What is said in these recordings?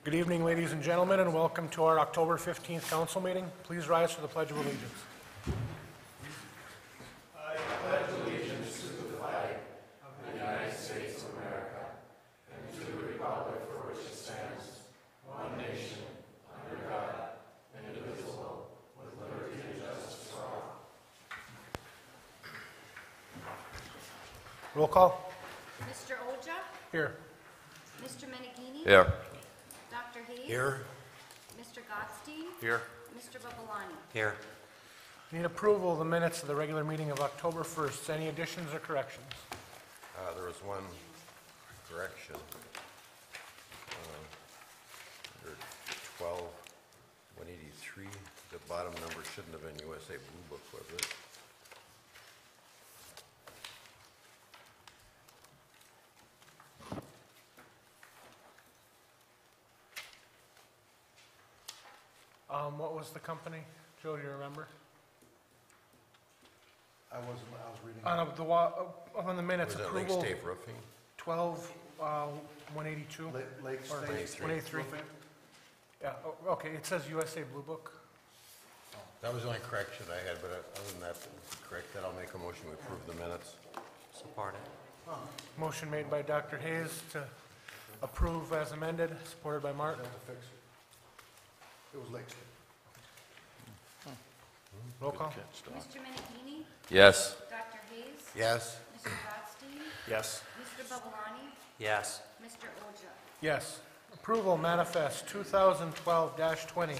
Good evening, ladies and gentlemen, and welcome to our October 15th council meeting. Please rise for the Pledge of Allegiance. Roll call. Mr. Oja? Here. Mr. Meneghini? Here. Dr. Hayes? Here. Mr. Gottstein? Here. Mr. Babalani? Here. Need approval of the minutes of the regular meeting of October 1st. Any additions or corrections? There was one correction. Under 12-183, the bottom number shouldn't have been USA Blue Book, was it? What was the company? Joe, do you remember? I was reading. On the minutes, Was it Lake approval State Roofing? 18182? Lake Or State. 183. Yeah, okay, it says USA Blue Book. That was the only correction I had, but other than that, correct that, I'll make a motion to approve the minutes. Support it. Motion made by Dr. Hayes to approve as amended, supported by Martin. To fix it. It was Lake State. Roll call. Mr. Meneghini? Yes. Dr. Hayes? Yes. Mr. Gottstein? Yes. Mr. Babalani? Yes. Mr. Oja? Yes. Approval manifest 2012-20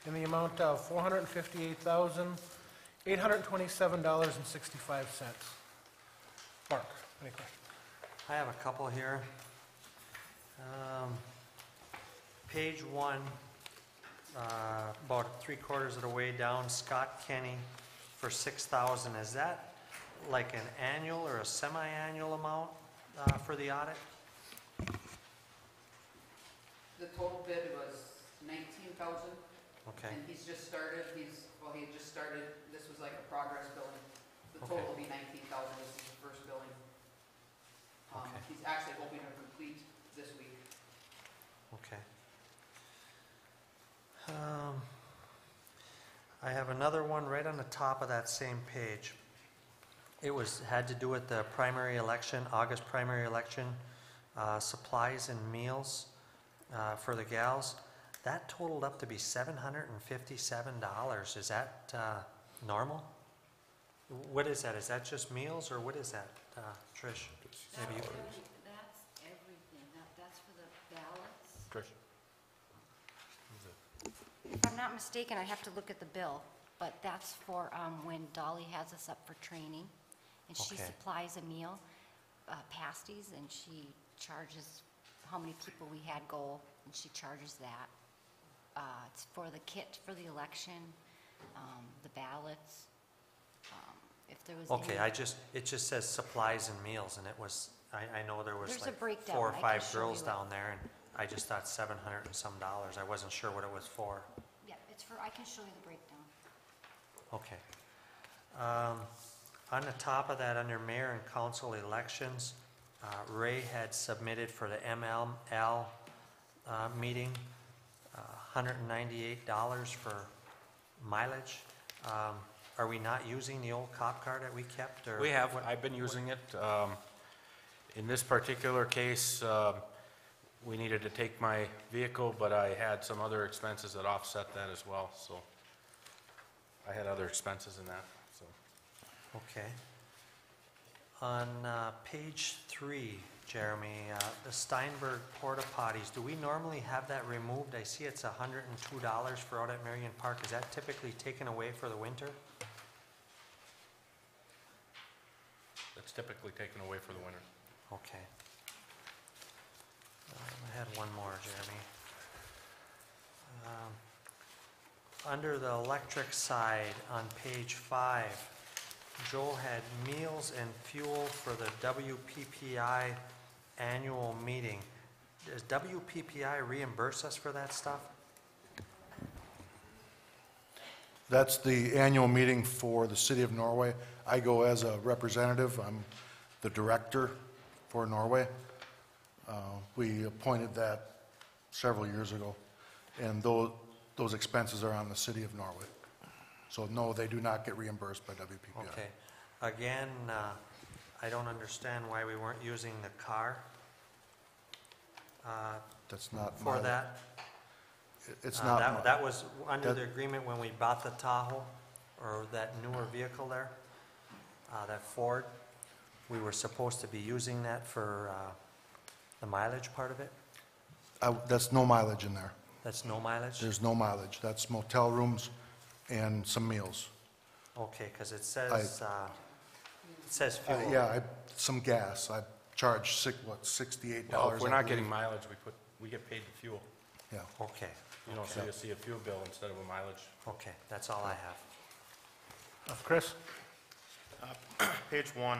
in the amount of $458,827.65. Mark, any questions? I have a couple here. Page 1, about 3/4 of the way down, Scott Kenny for $6,000. Is that like an annual or a semi-annual amount for the audit? The total bid was 19,000, Okay, and he's just started, he had just started, this was like a progress billing. The total Okay. will be 19,000, this is the first billing. Okay. He's actually hoping to complete this week. okay. I have another one right on the top of that same page. It had to do with the primary election, August primary election, supplies and meals for the gals. That totaled up to be $757. Is that normal? What is that? Is that just meals, or what is that, Trish? Maybe you- That's everything. That's for the ballots. Trish. If I'm not mistaken, I have to look at the bill, but that's for when Dolly has us up for training, and she Okay. supplies a meal, pasties, and she charges how many people we had go, and she charges that. It's for the kit for the election, the ballots, if there was Okay, any. it just says supplies and meals, and it was, I know there was There's a like breakdown. 4 or I can 5 show girls you it. down there, and I just thought $700 and some dollars. I wasn't sure what it was for. Yeah, it's for, I can show you the breakdown. Okay. On the top of that, under mayor and council elections, Ray had submitted for the MLL meeting, $198 for mileage. Are we not using the old cop car that we kept, or? We have, I've been using it. In this particular case, we needed to take my vehicle, but I had some other expenses that offset that as well, so I had other expenses in that, so. Okay. On page 3, Jeremy, the Steinberg porta potties, do we normally have that removed? I see it's $102 for out at Marion Park. Is that typically taken away for the winter? It's typically taken away for the winter. Okay. I had one more, Jeremy. Under the electric side on page 5, Joel had meals and fuel for the WPPI annual meeting. Does WPPI reimburse us for that stuff? That's the annual meeting for the city of Norway. I go as a representative. I'm the director for Norway. We appointed that several years ago. And those expenses are on the city of Norway. So no, they do not get reimbursed by WPPI. Okay. Again, I don't understand why we weren't using the car That's not for my, that. it's not, my- That was under that- the agreement when we bought the Tahoe, or that newer vehicle there, that Ford. We were supposed to be using that for the mileage part of it. that's no mileage in there. That's no mileage? There's no mileage. That's motel rooms and some meals. Okay, because it says fuel. Yeah, some gas. I charge $68? Well, if we're I not believe. getting mileage, we get paid the fuel. Yeah. Okay, You know, so you'll see a fuel bill instead of a mileage. okay, that's all I have. Chris? Page 1,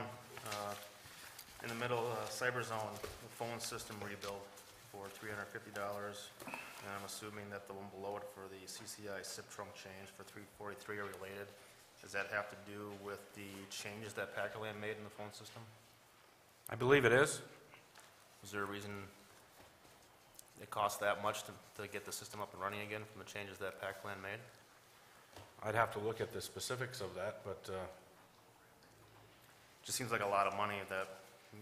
in the middle, cyber zone, the phone system rebuild for $350. And I'm assuming that the one below it for the CCI SIP trunk change for $343 are related. Does that have to do with the changes that Packerland made in the phone system? I believe it is. Was there a reason it cost that much to get the system up and running again from the changes that Packerland made? I'd have to look at the specifics of that, but Just seems like a lot of money that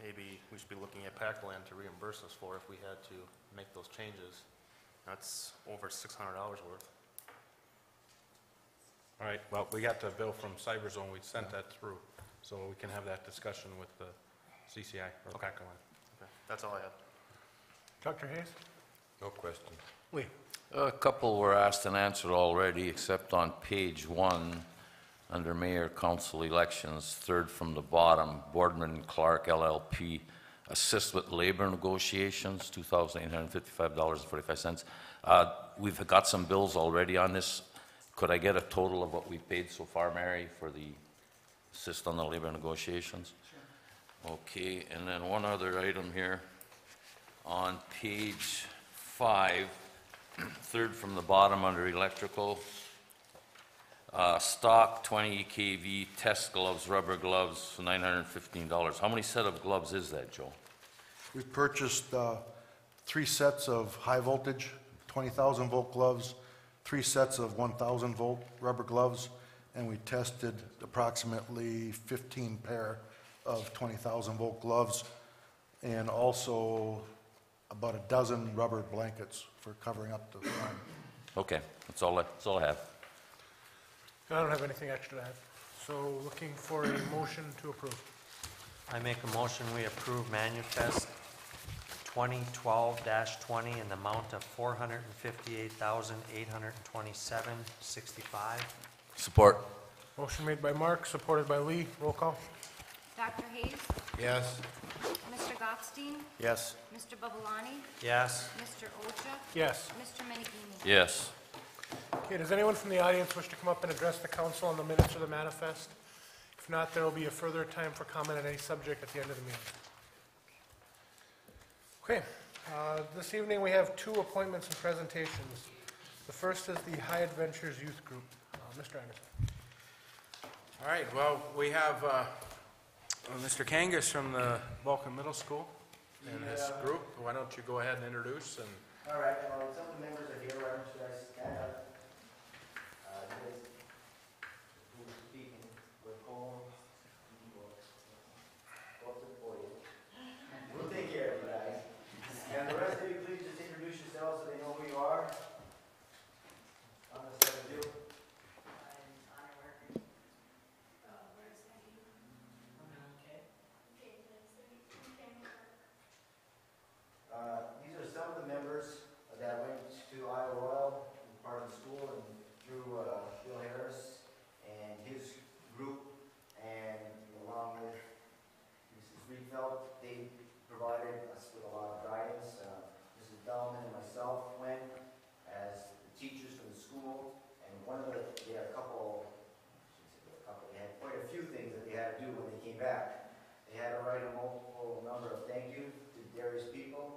maybe we should be looking at Packerland to reimburse us for if we had to make those changes. That's over $600 worth. all right, well, we got the bill from CyberZone. We sent that through, so we can have that discussion with the CCI or Okay. Packerland. Okay, that's all I have. Dr. Hayes? No question. Lee? A couple were asked and answered already, except on page 1, under mayor council elections, third from the bottom, Boardman Clark LLP, assist with labor negotiations, $2,855.45. We've got some bills already on this. Could I get a total of what we've paid so far, Mary, for the assist on the labor negotiations? Sure. Okay, and then one other item here. On page 5, third from the bottom under electrical, stock 20 kV test gloves, rubber gloves, $915. How many set of gloves is that, Joe? We've purchased 3 sets of high voltage, 20,000 volt gloves, 3 sets of 1,000 volt rubber gloves, and we tested approximately 15 pair of 20,000 volt gloves, and also about a dozen rubber blankets for covering up the farm. Okay, that's all I have. I don't have anything extra to add. So looking for a motion to approve. I make a motion, we approve Manufest 2012-20 in the amount of $458,827.65. Support. Motion made by Mark, supported by Lee. Roll call. Dr. Hayes? Yes. Mr. Gottstein? Yes. Mr. Babalani? Yes, Mr. Ocha? Yes. Mr. Menigini? Yes. Okay, does anyone from the audience wish to come up and address the council on the minutes of the manifest? If not, there will be a further time for comment on any subject at the end of the meeting. Okay, this evening we have 2 appointments and presentations. The first is the High Adventures Youth Group. Mr. Anderson. All right, well, we have Mr. Kangas from the Vulcan Middle School and his group. Why don't you go ahead and introduce and... All right, some of the members are here. Why don't you guys stand up? You guys, who's speaking, we're calling. What's it for you? We'll take care of you guys. And the rest of you, please just introduce yourselves so they know who you are. On the side of you. These are some of the members that went to Iowa Royal, part of the school, and through Bill Harris and his group, and along with Mrs. Friedfeld, they provided us with a lot of guidance. Mrs. Bellman and myself went as the teachers from the school, and they had they had quite a few things that they had to do when they came back. They had to write a multiple number of thank you to various people.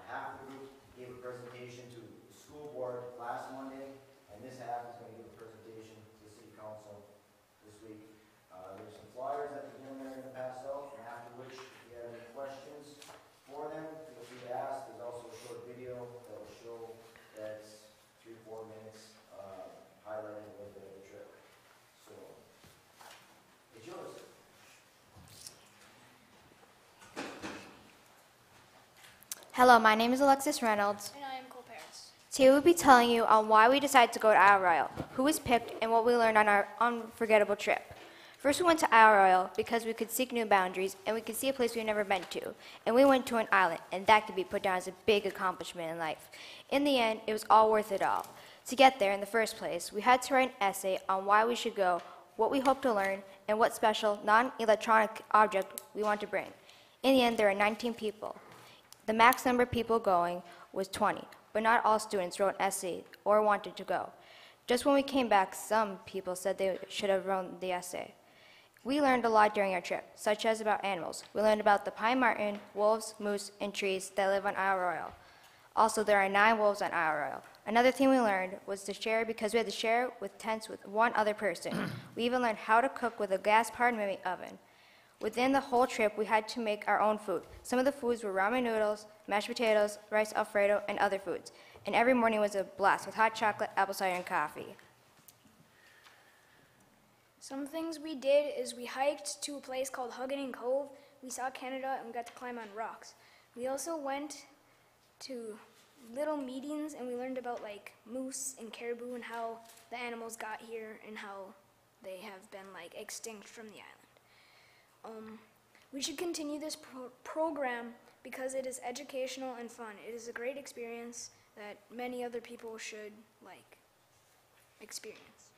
Half the group gave a presentation to the school board last Monday, and this half is going to give a presentation to the city council this week. There's some flyers that the gentlemen are going to pass out, and after which, if you have any questions for them, feel free to ask. There's also a short video that will show Hello, my name is Alexis Reynolds. And I am Cole Paris. Today we'll be telling you on why we decided to go to Isle Royale, who was picked, and what we learned on our unforgettable trip. First, we went to Isle Royale because we could seek new boundaries and we could see a place we've never been to. And we went to an island, and that could be put down as a big accomplishment in life. In the end, it was all worth it all. To get there in the first place, we had to write an essay on why we should go, what we hope to learn, and what special non-electronic object we want to bring. In the end, there were 19 people. The max number of people going was 20, but not all students wrote an essay or wanted to go. Just when we came back, some people said they should have written the essay. We learned a lot during our trip, such as about animals. We learned about the pine marten, wolves, moose, and trees that live on Isle Royale. Also, there are 9 wolves on Isle Royale. Another thing we learned was to share because we had to share with tents with one other person. We even learned how to cook with a gas-powered mini oven. Within the whole trip, we had to make our own food. Some of the foods were ramen noodles, mashed potatoes, rice Alfredo, and other foods. And every morning was a blast with hot chocolate, apple cider, and coffee. Some things we did is we hiked to a place called Hugging Cove. We saw Canada and we got to climb on rocks. We also went to little meetings and we learned about like moose and caribou and how the animals got here and how they have been like extinct from the island. We should continue this program because it is educational and fun. It is a great experience that many other people should like experience.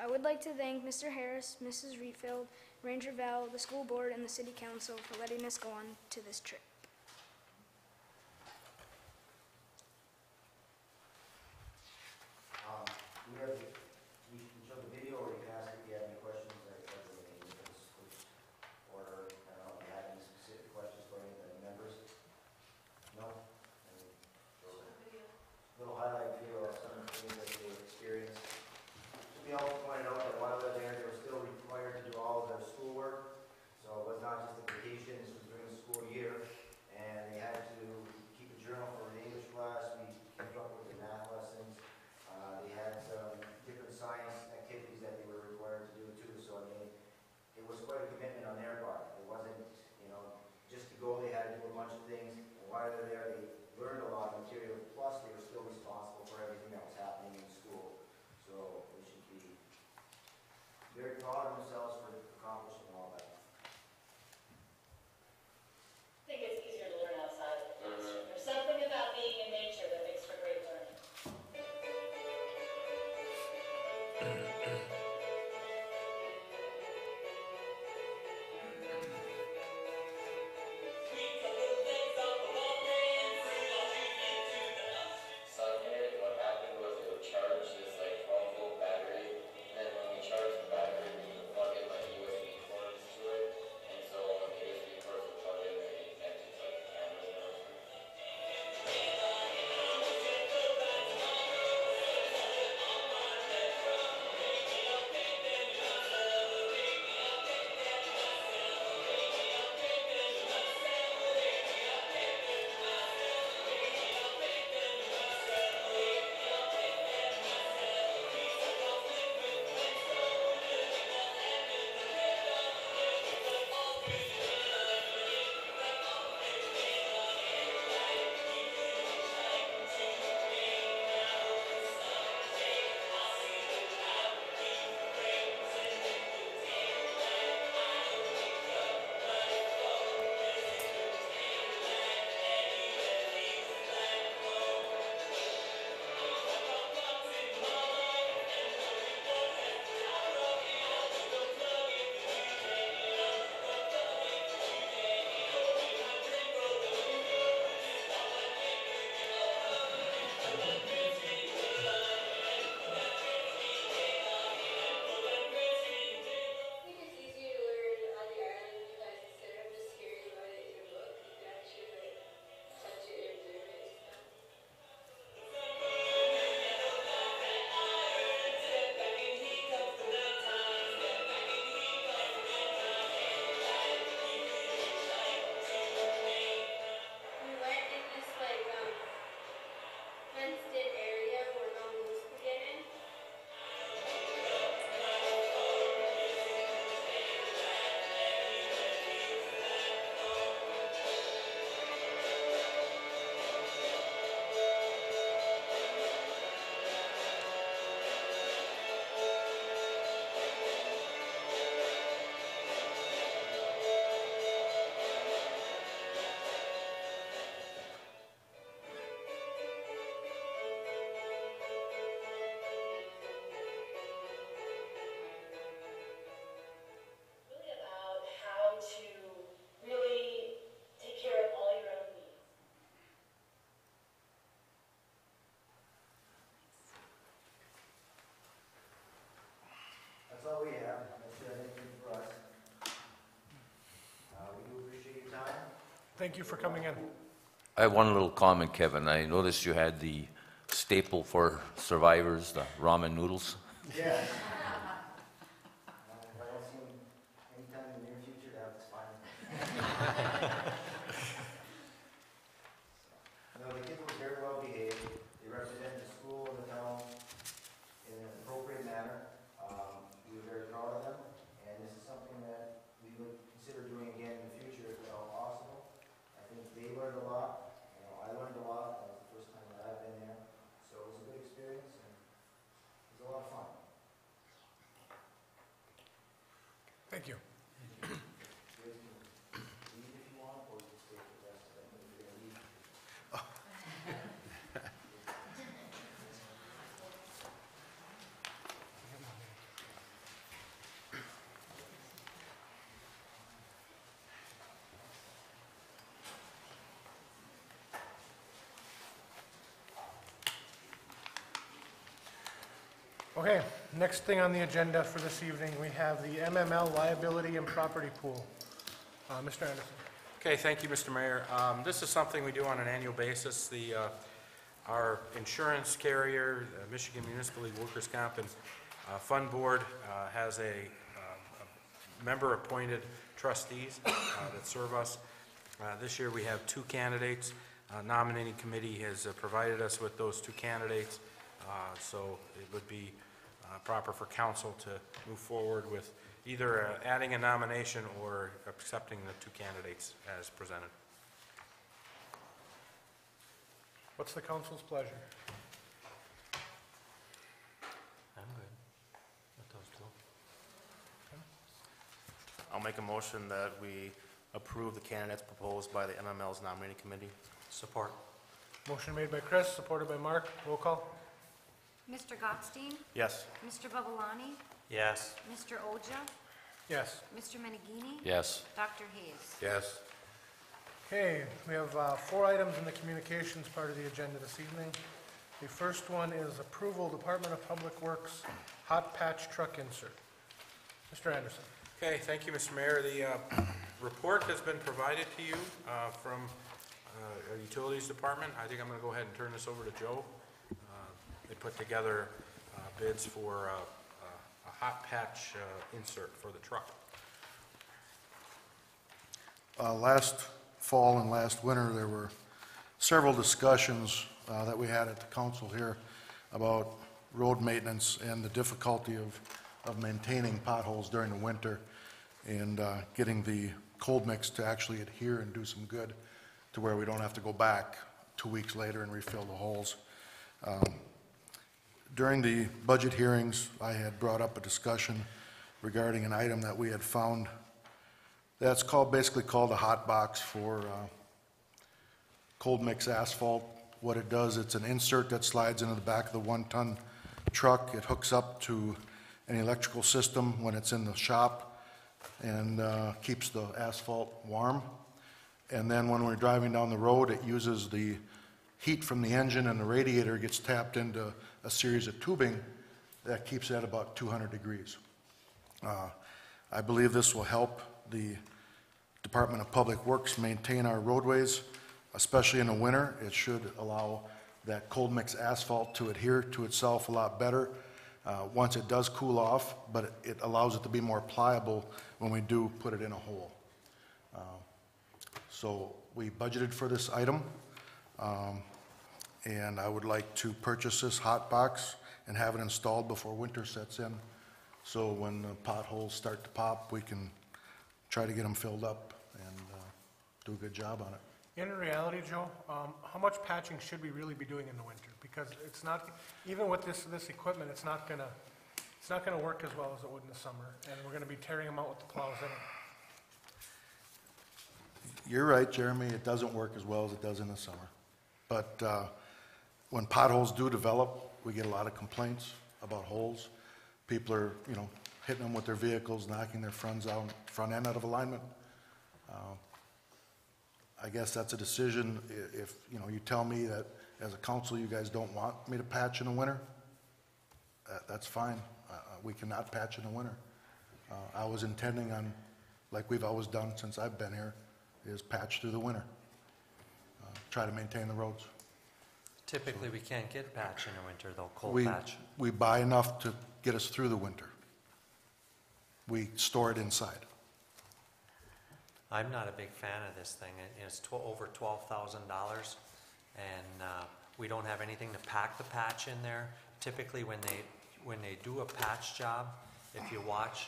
I would like to thank Mr. Harris, Mrs. Reedfield, Ranger Val, the school board, and the city council for letting us go on to this trip. We can show the video, or you can ask if you have any questions. Order, I don't know if you have any specific questions for any of the members. No? Little highlight video of some of the things that they experienced. We also pointed out that while they're there, they were still required to do all of their schoolwork. So it was not just a vacation, this was during the school year. And they had to keep a journal for the English class. We kept up with the math lessons. They had some different science activities that they were required to do too. So I mean, it was quite a commitment on their part. It wasn't, just to go, they had to do a bunch of things. And while they're there, they learned a lot of material. Plus, they were still responsible for everything that was happening in school. So they should be very proud of themselves for accomplishing all that. I think it's easier to learn outside of the classroom. There's something about being in nature that makes for great learning. Sunday, what happened was it would charge this like 12-volt battery, and then when we charged the battery, we would plug in my USB port Thank you for coming in. I have one little comment, Kevin. I noticed you had the staple for survivors, the ramen noodles. Yeah. If I don't see him anytime in the near future, that's fine. No, the kids were very well behaved. They represented the school and the town in an appropriate manner. We were very proud of them, and this is something that we would consider doing again in the future if at all possible. I think they learned a lot. You know, I learned a lot. That was the first time that I've been there. So it was a good experience, and it was a lot of fun. Thank you. Okay, next thing on the agenda for this evening, we have the MML liability and property pool. Mr. Anderson. Okay, thank you, Mr. Mayor. This is something we do on an annual basis. Our insurance carrier, Michigan Municipal League Workers' Comp and Fund Board, has a member-appointed trustees that serve us. This year we have 2 candidates. Nominating committee has provided us with those 2 candidates, so it would be proper for council to move forward with either adding a nomination or accepting the 2 candidates as presented. What's the council's pleasure? I'm good with those 2. I'll make a motion that we approve the candidates proposed by the MML's nominating committee. Support. Motion made by Chris, supported by Mark. Roll call. Mr. Gottstein? Yes. Mr. Babalani? Yes. Mr. Oja? Yes. Mr. Menegini? Yes. Dr. Hayes? Yes. Okay, we have 4 items in the communications part of the agenda this evening. The first one is approval, Department of Public Works, hot patch truck insert. Mr. Anderson. Okay, thank you, Mr. Mayor. The report has been provided to you from our Utilities Department. I think I'm going to go ahead and turn this over to Joe. They put together bids for a hot patch insert for the truck. Last fall and last winter, there were several discussions that we had at the council here about road maintenance and the difficulty of maintaining potholes during the winter and getting the cold mix to actually adhere and do some good to where we don't have to go back 2 weeks later and refill the holes. During the budget hearings, I had brought up a discussion regarding an item that we had found that's basically called a hot box for cold mix asphalt. What it does, it's an insert that slides into the back of the 1-ton truck. It hooks up to an electrical system when it's in the shop and keeps the asphalt warm. And then when we're driving down the road, it uses the heat from the engine, and the radiator gets tapped into a series of tubing that keeps it at about 200 degrees. I believe this will help the Department of Public Works maintain our roadways, especially in the winter. It should allow that cold mix asphalt to adhere to itself a lot better once it does cool off, but it allows it to be more pliable when we do put it in a hole. So we budgeted for this item, and I would like to purchase this hot box and have it installed before winter sets in. So when the potholes start to pop, we can try to get them filled up and do a good job on it. In reality, Joe, how much patching should we really be doing in the winter? Because it's not, even with this equipment, it's not gonna work as well as it would in the summer, and we're gonna be tearing them out with the plows in it. You're right, Jeremy, it doesn't work as well as it does in the summer. But when potholes do develop, we get a lot of complaints about holes. People are, hitting them with their vehicles, knocking their front end out of alignment. I guess that's a decision. If, you tell me that as a council, you guys don't want me to patch in the winter, that's fine. We cannot patch in the winter. I was intending on, like we've always done since I've been here, is patch through the winter. try to maintain the roads. Typically, we can't get patch in the winter, though, cold We, patch. we buy enough to get us through the winter. We store it inside. I'm not a big fan of this thing. It's over $12,000, and we don't have anything to pack the patch in there. Typically, when they do a patch job, if you watch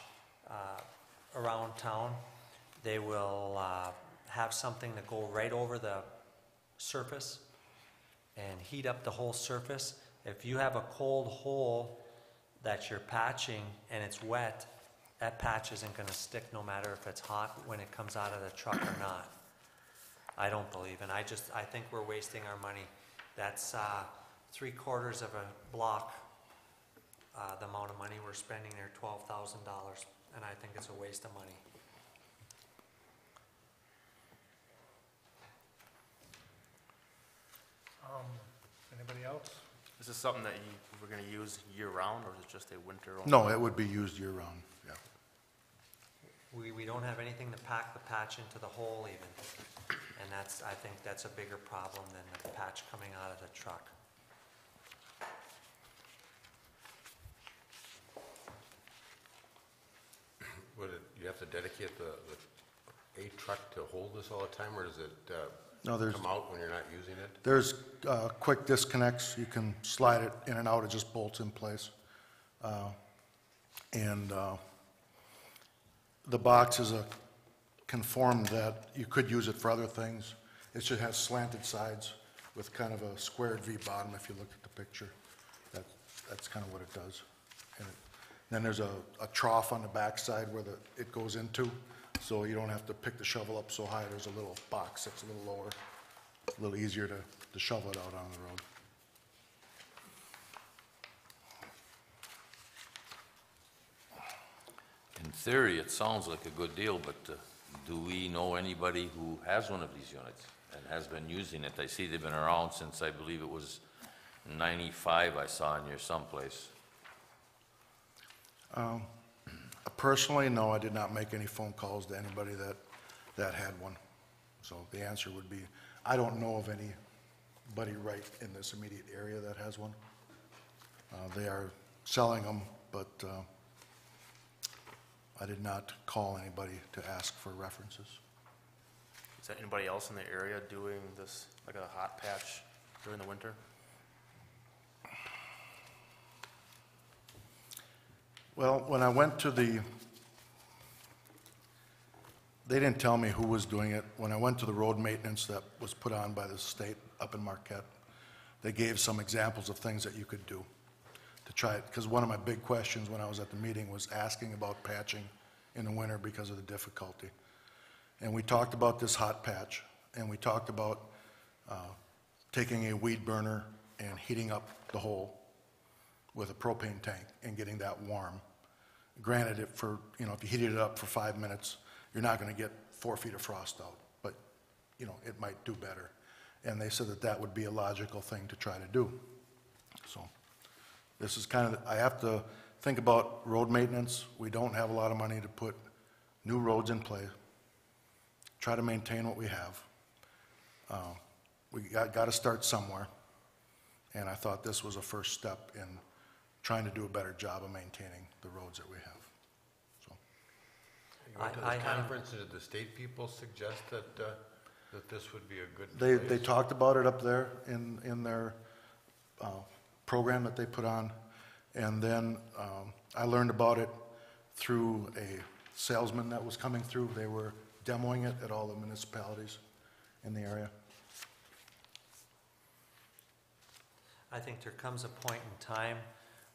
around town, they will have something to go right over the surface and heat up the whole surface. If you have a cold hole that you're patching and it's wet, that patch isn't going to stick no matter if it's hot when it comes out of the truck or not. I don't believe, and I think we're wasting our money. That's 3/4 of a block, the amount of money we're spending there, $12,000, and I think it's a waste of money. Anybody else? Is this something that we're gonna use year-round, or is it just a winter only? No, it would be used year-round, yeah. We don't have anything to pack the patch into the hole even, and I think that's a bigger problem than the patch coming out of the truck. You have to dedicate a truck to hold this all the time, or does it No, there's, come out when you're not using it? there's quick disconnects. You can slide it in and out. It just bolts in place. And the box is conformed that you could use it for other things. It should have slanted sides with kind of a squared V bottom if you look at the picture. That's kind of what it does. And then there's a trough on the back side where it goes into, so you don't have to pick the shovel up so high. There's a little box that's a little lower, a little easier to shovel it out on the road. In theory, it sounds like a good deal, but do we know anybody who has one of these units and has been using it? I see they've been around since, I believe it was 95 I saw in here someplace. Personally, no, I did not make any phone calls to anybody that had one. So the answer would be, I don't know of anybody right in this immediate area that has one. They are selling them, but I did not call anybody to ask for references. Is there anybody else in the area doing this, like a hot patch during the winter? Well, when I went to they didn't tell me who was doing it. When I went to the road maintenance that was put on by the state up in Marquette, they gave some examples of things that you could do to try it. Because one of my big questions when I was at the meeting was asking about patching in the winter because of the difficulty. And we talked about this hot patch, and we talked about taking a weed burner and heating up the hole with a propane tank and getting that warm. Granted, if you heated it up for 5 minutes, you're not going to get 4 feet of frost out, but, it might do better. And they said that would be a logical thing to try to do. So this is I have to think about road maintenance. We don't have a lot of money to put new roads in place. Try to maintain what we have. We got to start somewhere. And I thought this was a first step in trying to do a better job of maintaining the roads that we have. So, You went to this conference, did the state people suggest that this would be a good place? they talked about it up there in their program that they put on, and then I learned about it through a salesman that was coming through. They were demoing it at all the municipalities in the area. I think there comes a point in time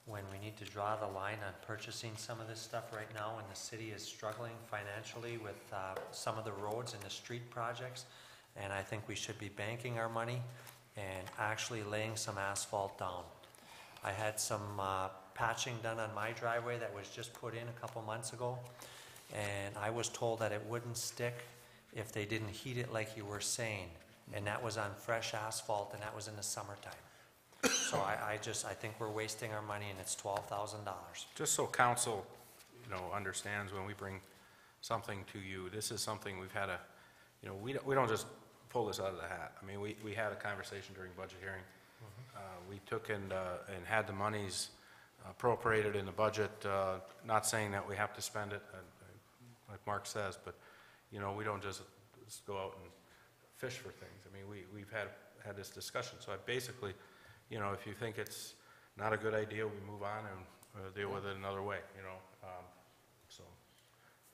when we need to draw the line on purchasing some of this stuff right now, and the city is struggling financially with some of the roads and the street projects, and I think we should be banking our money and actually laying some asphalt down. I had some patching done on my driveway that was just put in a couple months ago, and I was told that it wouldn't stick if they didn't heat it like you were saying, and that was on fresh asphalt, and that was in the summertime. So I think we're wasting our money, and it's $12,000. Just so council, understands when we bring something to you, this is something we've had we don't just pull this out of the hat. I mean, we had a conversation during budget hearing. We took and had the monies appropriated in the budget, not saying that we have to spend it, like Mark says, but, you know, we don't just go out and fish for things. I mean, we've had this discussion, so I basically, you know, if you think it's not a good idea, we move on and deal with it another way, you know. So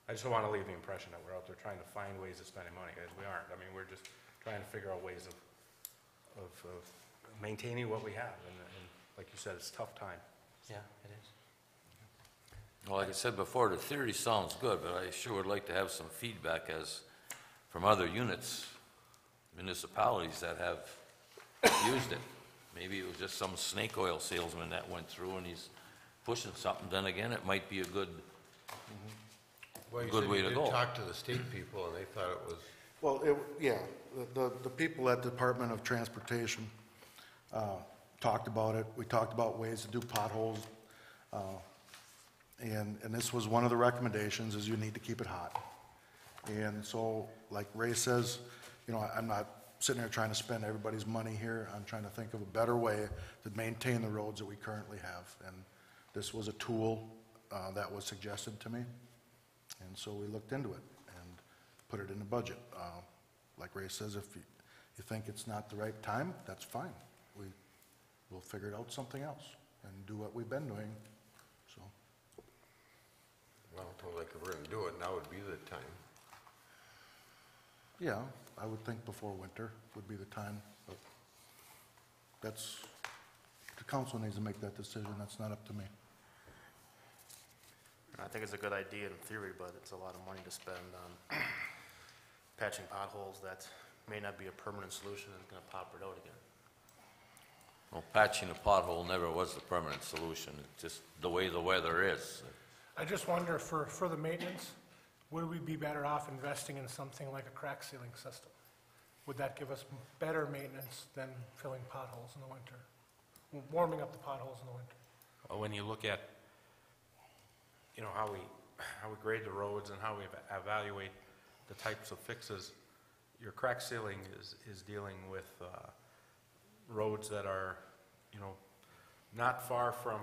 I just don't want to leave the impression that we're out there trying to find ways of spending money, because we aren't. I mean, we're just trying to figure out ways of maintaining what we have, and like you said, it's a tough time. Yeah, it is. Well, like I said before, the theory sounds good, but I sure would like to have some feedback as from other units, municipalities that have used it. Maybe it was just some snake oil salesman that went through and he's pushing something. Then again, it might be a good Well, you good said way you to did go. talk to the state people, and they thought it was, Well, yeah, the people at Department of Transportation talked about it. We talked about ways to do potholes. And this was one of the recommendations, is you need to keep it hot. And so, like Ray says, you know, I'm not sitting there trying to spend everybody's money here. I'm trying to think of a better way to maintain the roads that we currently have. And this was a tool that was suggested to me. And so we looked into it and put it in the budget. Like Ray says, if you think it's not the right time, that's fine. We'll figure it out something else and do what we've been doing, so. well, it sounds like if we're gonna do it, now would be the time. Yeah, I would think before winter would be the time, but that's, the council needs to make that decision, that's not up to me. I think it's a good idea in theory, but it's a lot of money to spend on patching potholes that may not be a permanent solution and it's gonna pop right out again. Well, patching a pothole never was the permanent solution. It's just the way the weather is. I just wonder, for the maintenance, would we be better off investing in something like a crack sealing system? Would that give us better maintenance than filling potholes in the winter, warming up the potholes in the winter? Well, when you look at, you know, how we grade the roads and how we evaluate the types of fixes, your crack sealing is dealing with roads that are, you know, not far from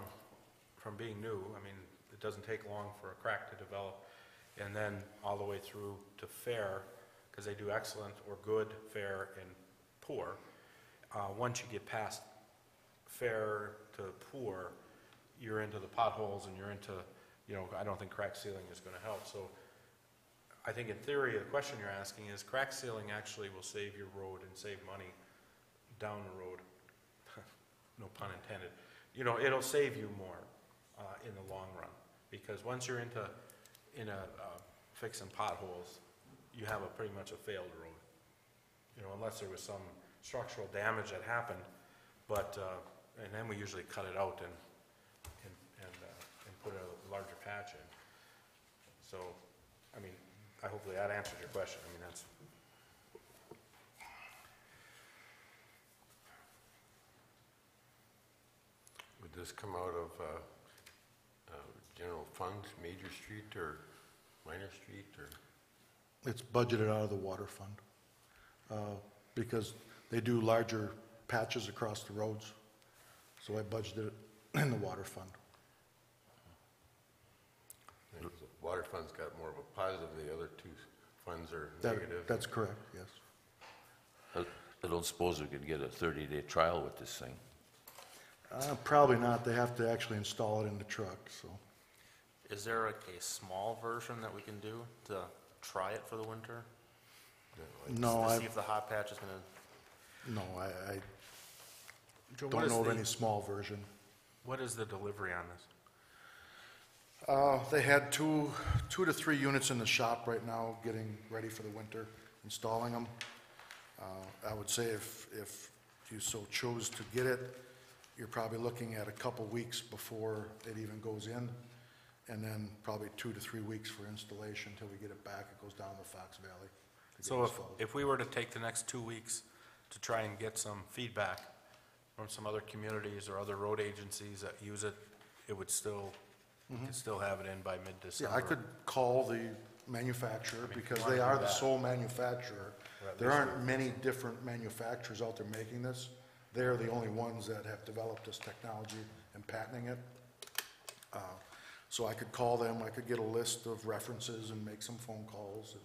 being new. I mean, it doesn't take long for a crack to develop, and then all the way through to fair, because they do excellent or good, fair, and poor. Once you get past fair to poor, you're into the potholes and you're into, you know, I don't think crack sealing is going to help. So I think in theory, the question you're asking is, crack sealing actually will save your road and save money down the road. No pun intended. You know, it'll save you more in the long run, because once you're into fixing potholes, you have pretty much a failed road. You know, unless there was some structural damage that happened, but and then we usually cut it out and put a larger patch in. So, I mean, hopefully that answers your question. I mean, that's. Would this come out of general funds, Major Street or Minor Street, or? It's budgeted out of the water fund, because they do larger patches across the roads, so I budgeted it in the water fund. The water fund's got more of a positive, the other two funds are That- negative. That's correct, yes. I don't suppose we could get a 30-day trial with this thing. Probably not, they have to actually install it in the truck, so. Is there like a small version that we can do to try it for the winter? No, To I, see if the hot patch is gonna, no, I Joe, what don't is know of the- any small version. What is the delivery on this? They had two to three units in the shop right now, getting ready for the winter, installing them. I would say if you so chose to get it, you're probably looking at a couple weeks before it even goes in, and then probably 2 to 3 weeks for installation until we get it back. It goes down the Fox Valley to get So installed. if we were to take the next 2 weeks to try and get some feedback from some other communities or other road agencies that use it, it would still, you could still have it in by mid-December? Yeah, I could call the manufacturer, because if you they wanna are do the that. sole manufacturer There aren't many different manufacturers out there making this. They're the only ones that have developed this technology and patenting it. So I could call them, I could get a list of references and make some phone calls and,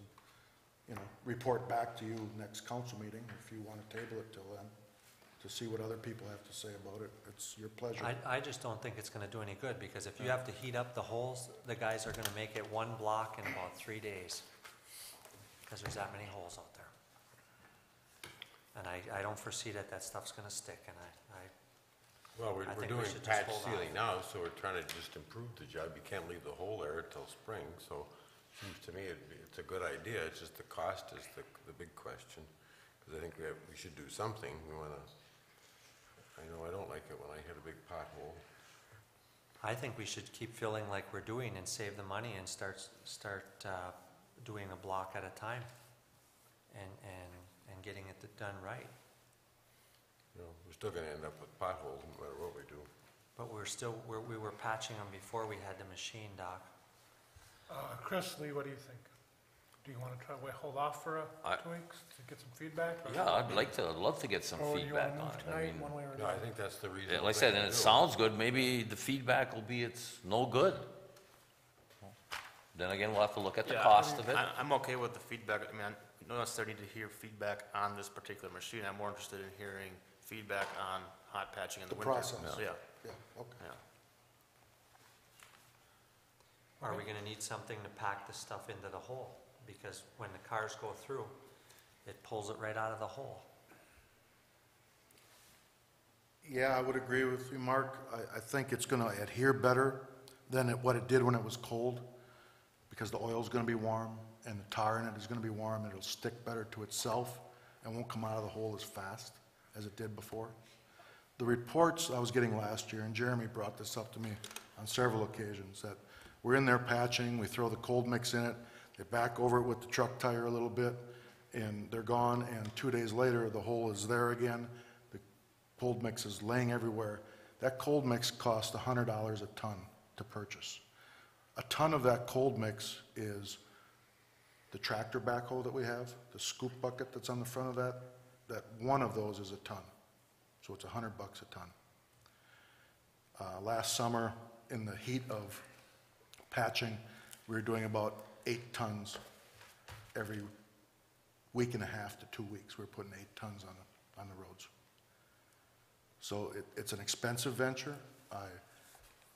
you know, report back to you next council meeting if you want to table it till then, to see what other people have to say about it. It's your pleasure. I just don't think it's gonna do any good, because if you have to heat up the holes, the guys are gonna make it one block in about 3 days, because there's that many holes out there. And I don't foresee that stuff's gonna stick, and Well, we're I think we doing should just patch hold sealing off. now, so we're trying to just improve the job. You can't leave the hole there till spring, so seems to me it's a good idea. It's just the cost is the big question. Because I think we should do something. We want to, I know I don't like it when I hit a big pothole. I think we should keep filling like we're doing and save the money and start doing a block at a time and getting it done right. You know, we're still going to end up with potholes no matter what we do. But we were patching them before we had the machine, Doc. Chris, Lee, what do you think? Do you want to hold off for 2 weeks to get some feedback? or- Yeah, I'd love to get some Or do you want feedback to on move it. I tonight, mean, one way or No, another? I think that's the reason. like I said, and it sounds good, maybe the feedback will be it's no good. Then again, we'll have to look at the Yeah, cost of it. I'm okay with the feedback. I mean, I don't necessarily need to hear feedback on this particular machine. I'm more interested in hearing feedback on hot patching in the The winter. process. Yeah, Yeah, okay. yeah. Are we gonna need something to pack the stuff into the hole? Because when the cars go through, it pulls it right out of the hole. Yeah, I would agree with you, Mark. I think it's going to adhere better than what it did when it was cold, because the oil's going to be warm and the tar in it is going to be warm. It'll stick better to itself and won't come out of the hole as fast as it did before. The reports I was getting last year, and Jeremy brought this up to me on several occasions, that we're in there patching, we throw the cold mix in it, they back over it with the truck tire a little bit, and they're gone, and 2 days later, the hole is there again. The cold mix is laying everywhere. That cold mix costs $100 a ton to purchase. A ton of that cold mix is the tractor backhoe that we have, the scoop bucket that's on the front of that one of those is a ton. So it's $100 a ton. Last summer, in the heat of patching, we were doing about 8 tons every week and a half to 2 weeks. We were putting 8 tons on the roads. So it's an expensive venture. I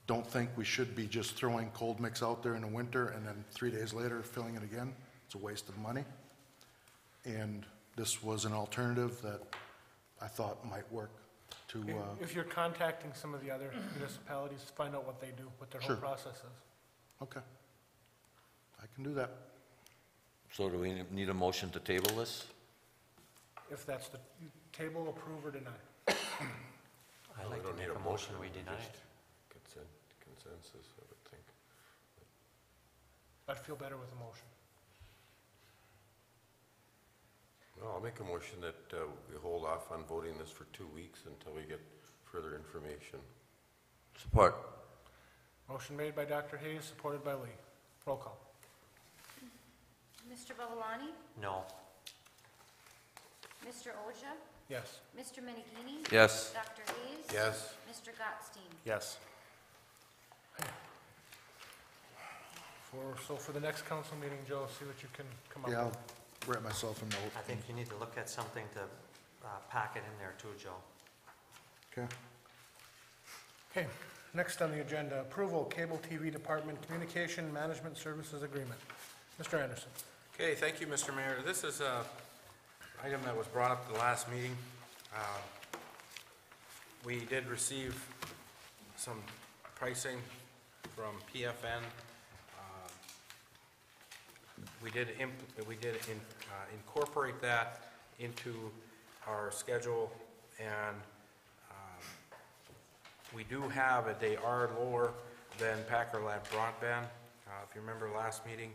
don't think we should be just throwing cold mix out there in the winter and then 3 days later filling it again. It's a waste of money. And this was an alternative that I thought might work to, If you're contacting some of the other municipalities, find out what they do, what their whole Sure. process is. okay. I can do that. So do we need a motion to table this? If that's the table, approve or deny. I'd We like to don't make need a motion, we just deny it. Consensus, I would think. I'd feel better with a motion. Well, I'll make a motion that we hold off on voting this for 2 weeks until we get further information. Support. Motion made by Dr. Hayes, supported by Lee. Roll call. Mr. Babalani? No. Mr. Oja? Yes. Mr. Menegini? Yes. Dr. Hayes? Yes. Mr. Gottstein? Yes. For the next council meeting, Joe, see what you can come up Yeah, with. I'll write myself a note. I think you need to look at something to pack it in there too, Joe. Okay. Okay, next on the agenda, approval cable TV department communication management services agreement. Mr. Anderson. Okay, thank you, Mr. Mayor. This is a item that was brought up at the last meeting. We did receive some pricing from PFN. We did incorporate that into our schedule, and we do have it. They are lower than Packer Lab broadband. If you remember last meeting,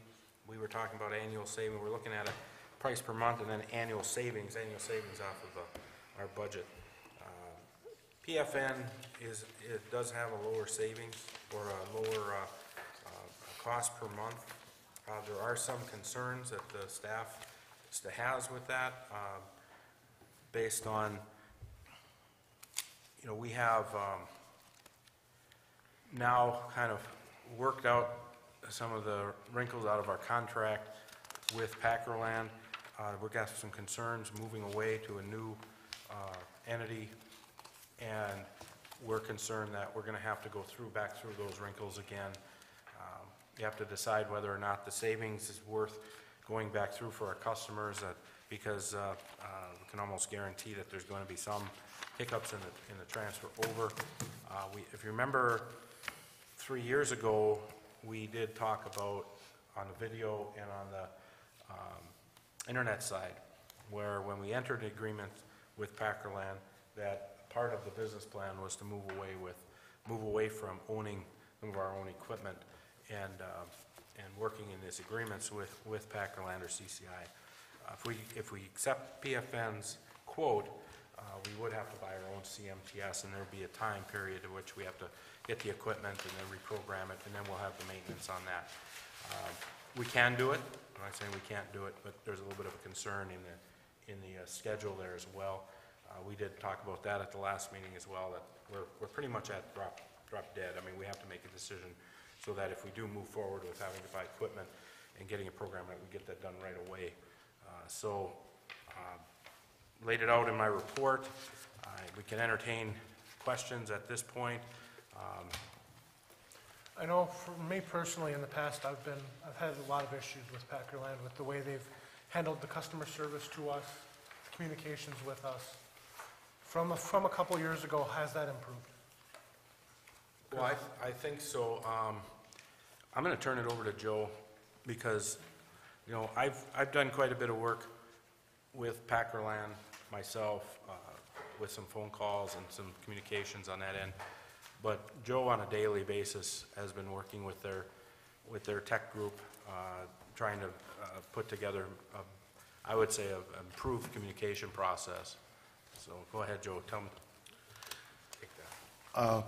we were talking about annual saving. We're looking at a price per month and then annual savings off of our budget. PFN does have a lower savings or a lower cost per month. There are some concerns that the staff has with that, based on, we have now kind of worked out some of the wrinkles out of our contract with Packerland. We've got some concerns moving away to a new entity, and we're concerned that we're going to have to go back through those wrinkles again. You have to decide whether or not the savings is worth going back through for our customers, because we can almost guarantee that there's going to be some hiccups in the transfer over. If you remember, 3 years ago, we did talk about on the video and on the internet side, where when we entered the agreement with Packerland, that part of the business plan was to move away from owning some of our own equipment and working in these agreements with Packerland or CCI. If we accept PFN's quote, we would have to buy our own CMTS, and there would be a time period in which we have to get the equipment and then reprogram it, and then we'll have the maintenance on that. We can do it. I'm not saying we can't do it, but there's a little bit of a concern in the schedule there as well. We did talk about that at the last meeting as well, that we're pretty much at drop dead. I mean, we have to make a decision so that if we do move forward with having to buy equipment and getting a program, that we get that done right away. Laid it out in my report. We can entertain questions at this point. I know for me personally, in the past, I've had a lot of issues with Packerland with the way they've handled the customer service to us, communications with us. From a couple years ago, has that improved? Well, I think so. I'm going to turn it over to Joe, because, I've done quite a bit of work with Packerland myself, with some phone calls and some communications on that end. But Joe, on a daily basis, has been working with their tech group, trying to put together, I would say, an improved communication process. So go ahead, Joe. Tell me. Take that.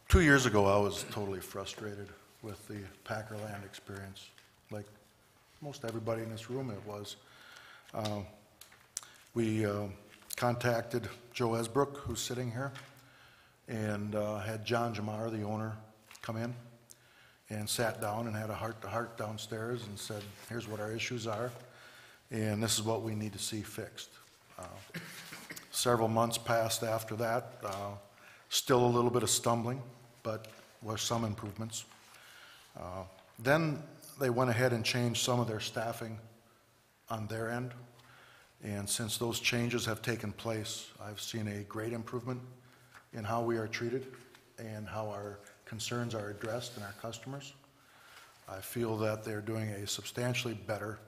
2 years ago, I was totally frustrated with the Packerland experience, like most everybody in this room it was. We contacted Joe Esbrook, who's sitting here, and had John Jamar, the owner, come in and sat down and had a heart-to-heart downstairs and said, here's what our issues are, and this is what we need to see fixed. Several months passed after that, still a little bit of stumbling, but with some improvements. Then they went ahead and changed some of their staffing on their end, and since those changes have taken place, I've seen a great improvement in how we are treated and how our concerns are addressed in our customers. I feel that they're doing a substantially better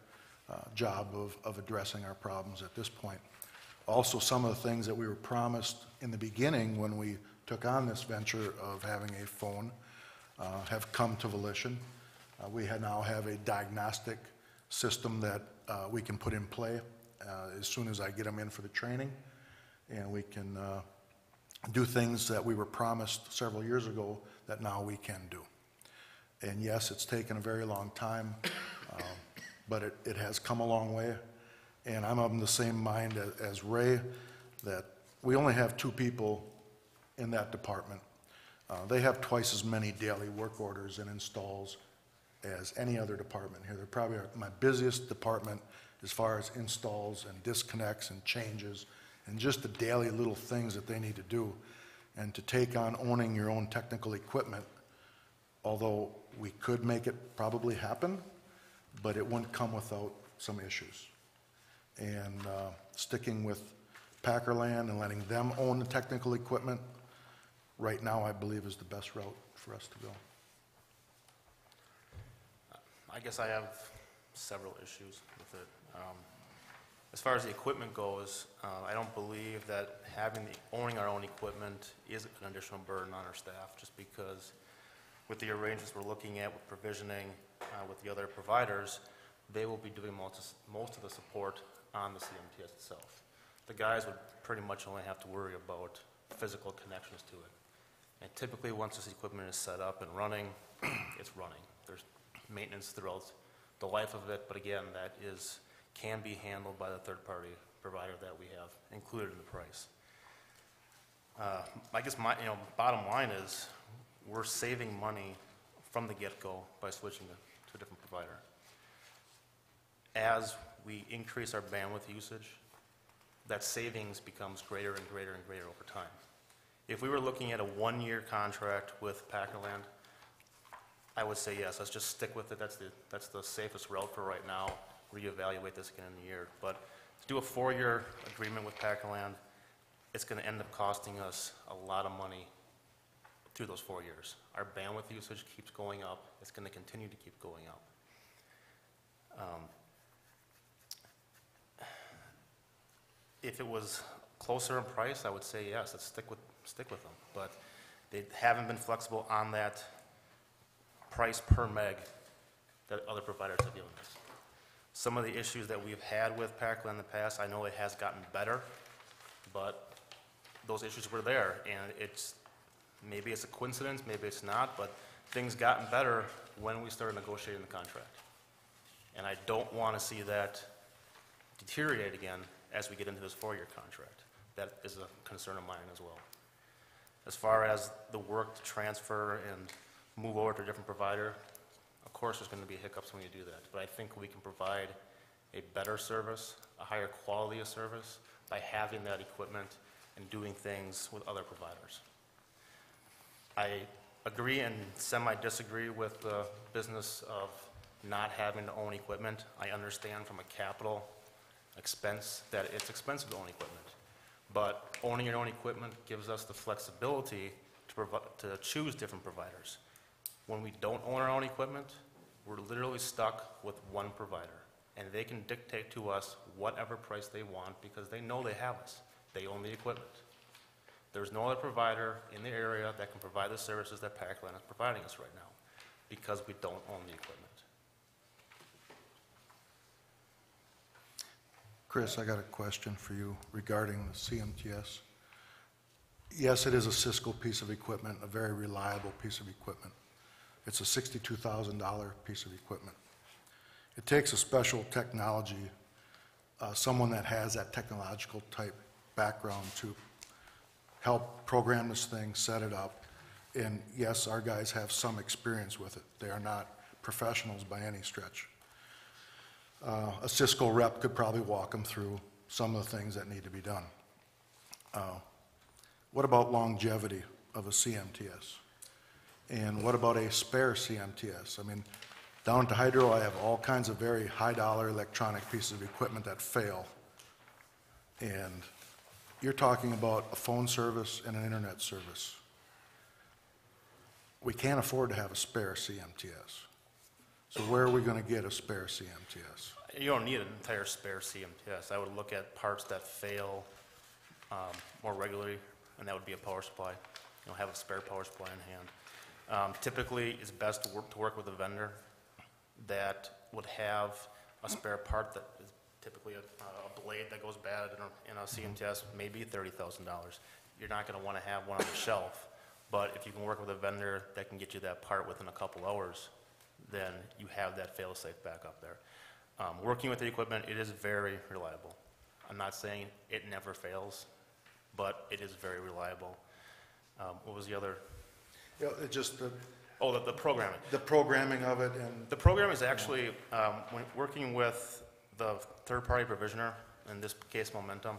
job of addressing our problems at this point. Also, some of the things that we were promised in the beginning when we took on this venture of having a phone have come to volition. We now have a diagnostic system that we can put in play as soon as I get them in for the training, and we can do things that we were promised several years ago that now we can do. And yes, it's taken a very long time, but it has come a long way. And I'm of the same mind as Ray, that we only have 2 people in that department. They have twice as many daily work orders and installs as any other department here. They're probably my busiest department as far as installs and disconnects and changes and just the daily little things that they need to do. And to take on owning your own technical equipment, although we could make it probably happen, but it wouldn't come without some issues. And sticking with Packerland and letting them own the technical equipment, right now I believe is the best route for us to go. I guess I have several issues with it. As far as the equipment goes, I don't believe that owning our own equipment is an additional burden on our staff, just because with the arrangements we're looking at with provisioning with the other providers, they will be doing most of the support on the CMTS itself. The guys would pretty much only have to worry about physical connections to it. And typically, once this equipment is set up and running, it's running. There's maintenance throughout the life of it, but again, that is can be handled by the third-party provider that we have included in the price. I guess my, bottom line is, we're saving money from the get-go by switching to a different provider. As we increase our bandwidth usage, that savings becomes greater and greater and greater over time. If we were looking at a one-year contract with Packerland, I would say yes, let's just stick with it. That's the safest route for right now. Reevaluate this again in a year. But to do a 4-year agreement with Packerland, it's going to end up costing us a lot of money through those 4 years. Our bandwidth usage keeps going up. It's going to continue to keep going up. If it was closer in price, I would say yes, let's stick with them. But they haven't been flexible on that price per meg that other providers have given us. Some of the issues that we've had with Packerland in the past, I know it has gotten better, but those issues were there, and maybe it's a coincidence, maybe it's not, but things gotten better when we started negotiating the contract. And I don't want to see that deteriorate again as we get into this 4-year contract. That is a concern of mine as well. As far as the work to transfer and move over to a different provider, of course there's going to be hiccups when you do that, but I think we can provide a better service, a higher quality of service by having that equipment and doing things with other providers. I agree and semi-disagree with the business of not having to own equipment. I understand from a capital expense that it's expensive to own equipment, but owning your own equipment gives us the flexibility to choose different providers. When we don't own our own equipment, we're literally stuck with one provider, and they can dictate to us whatever price they want because they know they have us. They own the equipment. There's no other provider in the area that can provide the services that Packerland is providing us right now because we don't own the equipment. Chris, I got a question for you regarding the CMTS. Yes, it is a Cisco piece of equipment, a very reliable piece of equipment. It's a $62,000 piece of equipment. It takes a special technology, someone that has that technological type background to help program this thing, set it up. And yes, our guys have some experience with it. They are not professionals by any stretch. A Cisco rep could probably walk them through some of the things that need to be done. What about longevity of a CMTS? And what about a spare CMTS? I mean, down at Hydro, I have all kinds of very high-dollar electronic pieces of equipment that fail. And you're talking about a phone service and an internet service. We can't afford to have a spare CMTS. So where are we going to get a spare CMTS? You don't need an entire spare CMTS. I would look at parts that fail more regularly, and that would be a power supply. Have a spare power supply in hand. Typically, it's best to work with a vendor that would have a spare part that is typically a blade that goes bad in a CMTS, maybe $30,000. You're not going to want to have one on the shelf, but if you can work with a vendor that can get you that part within a couple hours, then you have that fail-safe backup there. Working with the equipment, it is very reliable. I'm not saying it never fails, but it is very reliable. What was the other? Yeah, it just the programming. The programming of it and... The program is actually, when working with the third-party provisioner, in this case Momentum,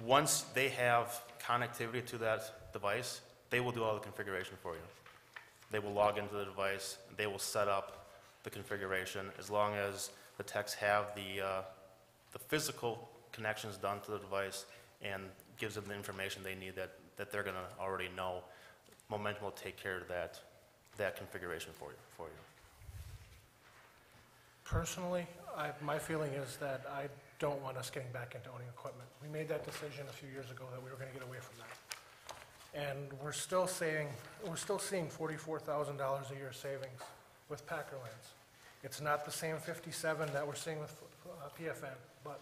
once they have connectivity to that device, they will do all the configuration for you. They will log into the device, they will set up the configuration as long as the techs have the physical connections done to the device and gives them the information they need that they're going to already know. Momentum will take care of that configuration for you. Personally, My feeling is that I don't want us getting back into owning equipment. We made that decision a few years ago that we were going to get away from that. And we're still seeing $44,000 a year savings with Packerlands. It's not the same 57 that we're seeing with PFN, but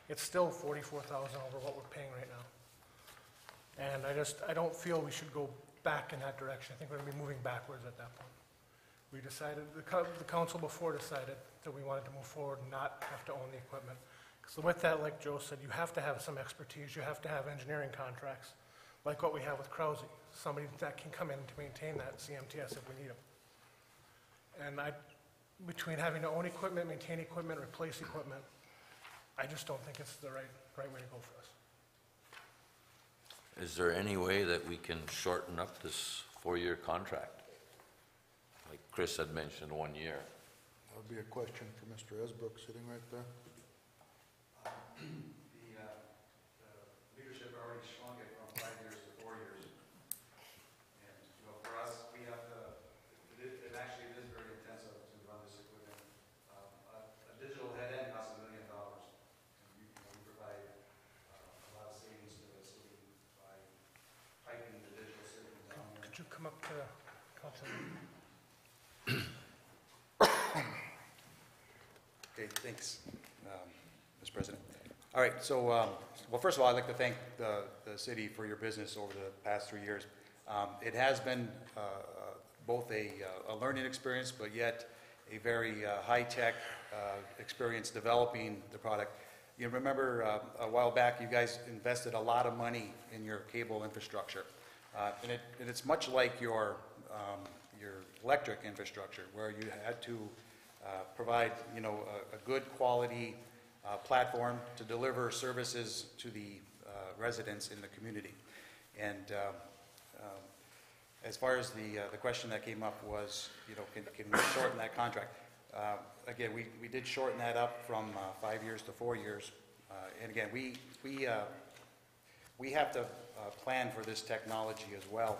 it's still $44,000 over what we're paying right now. And I don't feel we should go back in that direction. I think we're going to be moving backwards at that point. We decided, the council before decided that we wanted to move forward and not have to own the equipment. Because with that, like Joe said, you have to have some expertise, you have to have engineering contracts, like what we have with Krause, somebody that can come in to maintain that CMTS if we need them. And between having to own equipment, maintain equipment, replace equipment, I just don't think it's the right way to go for us. Is there any way that we can shorten up this 4-year contract? Like Chris had mentioned, 1 year. That would be a question for Mr. Esbrook, sitting right there. The leadership already shrunk it from 5 years to 4 years. And, for us, we have to, it actually is very intensive to run this equipment. A digital head end costs $1 million. And we provide a lot of savings to the city by piping the digital system down here. Could you come up to council? Okay, thanks, Mr. President. All right, so, well, first of all, I'd like to thank the city for your business over the past 3 years. It has been both a learning experience, but yet a very high-tech experience developing the product. You remember a while back, you guys invested a lot of money in your cable infrastructure. And it's much like your electric infrastructure, where you had to provide, a good quality platform to deliver services to the residents in the community. And as far as the question that came up was, can we shorten that contract? Again, we did shorten that up from 5 years to 4 years. And again, we have to plan for this technology as well.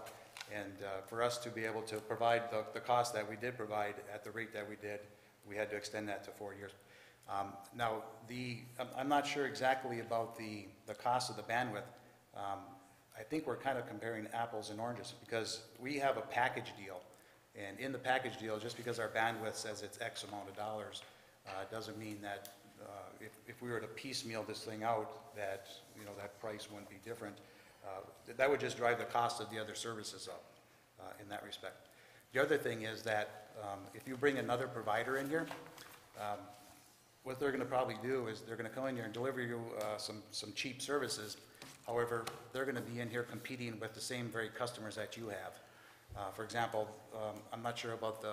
And for us to be able to provide the cost that we did provide at the rate that we did, we had to extend that to 4 years. Now, I'm not sure exactly about the cost of the bandwidth. I think we're kind of comparing apples and oranges, because we have a package deal. And in the package deal, just because our bandwidth says it's X amount of dollars, doesn't mean that if we were to piecemeal this thing out, that, that price wouldn't be different. That would just drive the cost of the other services up in that respect. The other thing is that if you bring another provider in here, what they're going to probably do is they're going to come in here and deliver you some cheap services. However, they're going to be in here competing with the same very customers that you have. For example, I'm not sure about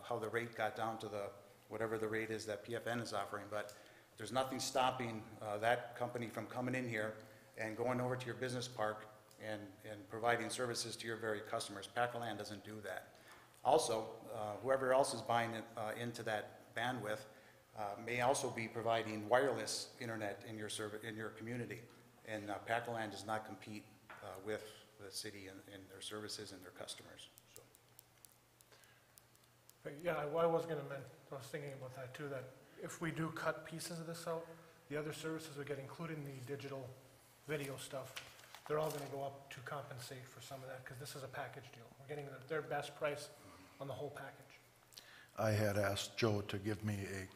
how the rate got down to whatever the rate is that PFN is offering, but there's nothing stopping that company from coming in here and going over to your business park and providing services to your very customers. Packerland doesn't do that. Also, whoever else is buying into that bandwidth may also be providing wireless internet in your community. And Packerland does not compete with the city and their services and their customers. So. Yeah, I was thinking about that too, that if we do cut pieces of this out, the other services we get, including the digital video stuff, they're all going to go up to compensate for some of that, because this is a package deal. We're getting their best price on the whole package. I had asked Joe to give me a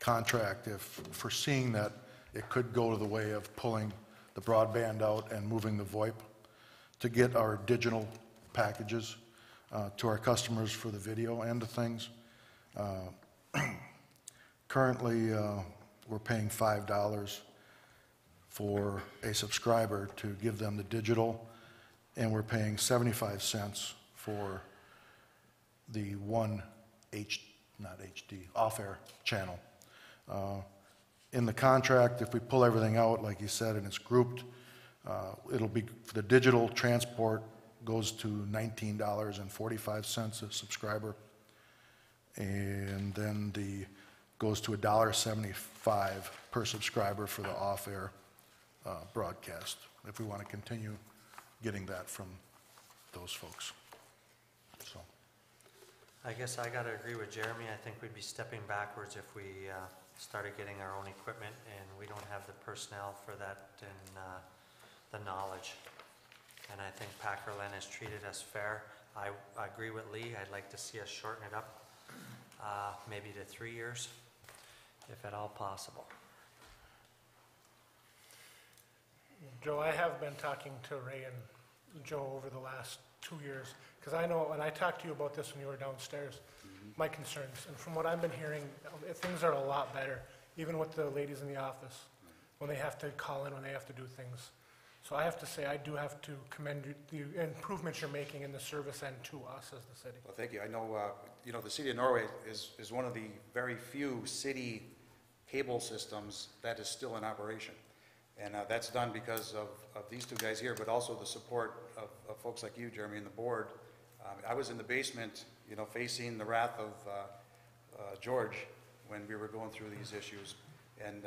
contract foreseeing that it could go to the way of pulling the broadband out and moving the VoIP to get our digital packages to our customers for the video end of things. Currently, we're paying $5 for a subscriber to give them the digital, and we're paying 75 cents for the one off-air channel. In the contract, if we pull everything out, like you said, and it's grouped, it'll be, the digital transport goes to $19.45 a subscriber, and then goes to $1.75 per subscriber for the off-air broadcast, if we want to continue getting that from those folks. So, I guess I got to agree with Jeremy. I think we'd be stepping backwards if we started getting our own equipment, and we don't have the personnel for that and the knowledge. And I think Packerland has treated us fair. I agree with Lee. I'd like to see us shorten it up, maybe to 3 years, if at all possible. Joe, I have been talking to Ray and Joe over the last 2 years, because I know, and I talked to you about this when you were downstairs, my concerns. And from what I've been hearing, things are a lot better, even with the ladies in the office, when they have to call in, when they have to do things. So I have to say, I do have to commend you, the improvements you're making in the service end to us as the city. Well, thank you. I know, the city of Norway is one of the very few city cable systems that is still in operation. And that's done because of these two guys here, but also the support of folks like you, Jeremy, and the board. I was in the basement, facing the wrath of George when we were going through these issues. And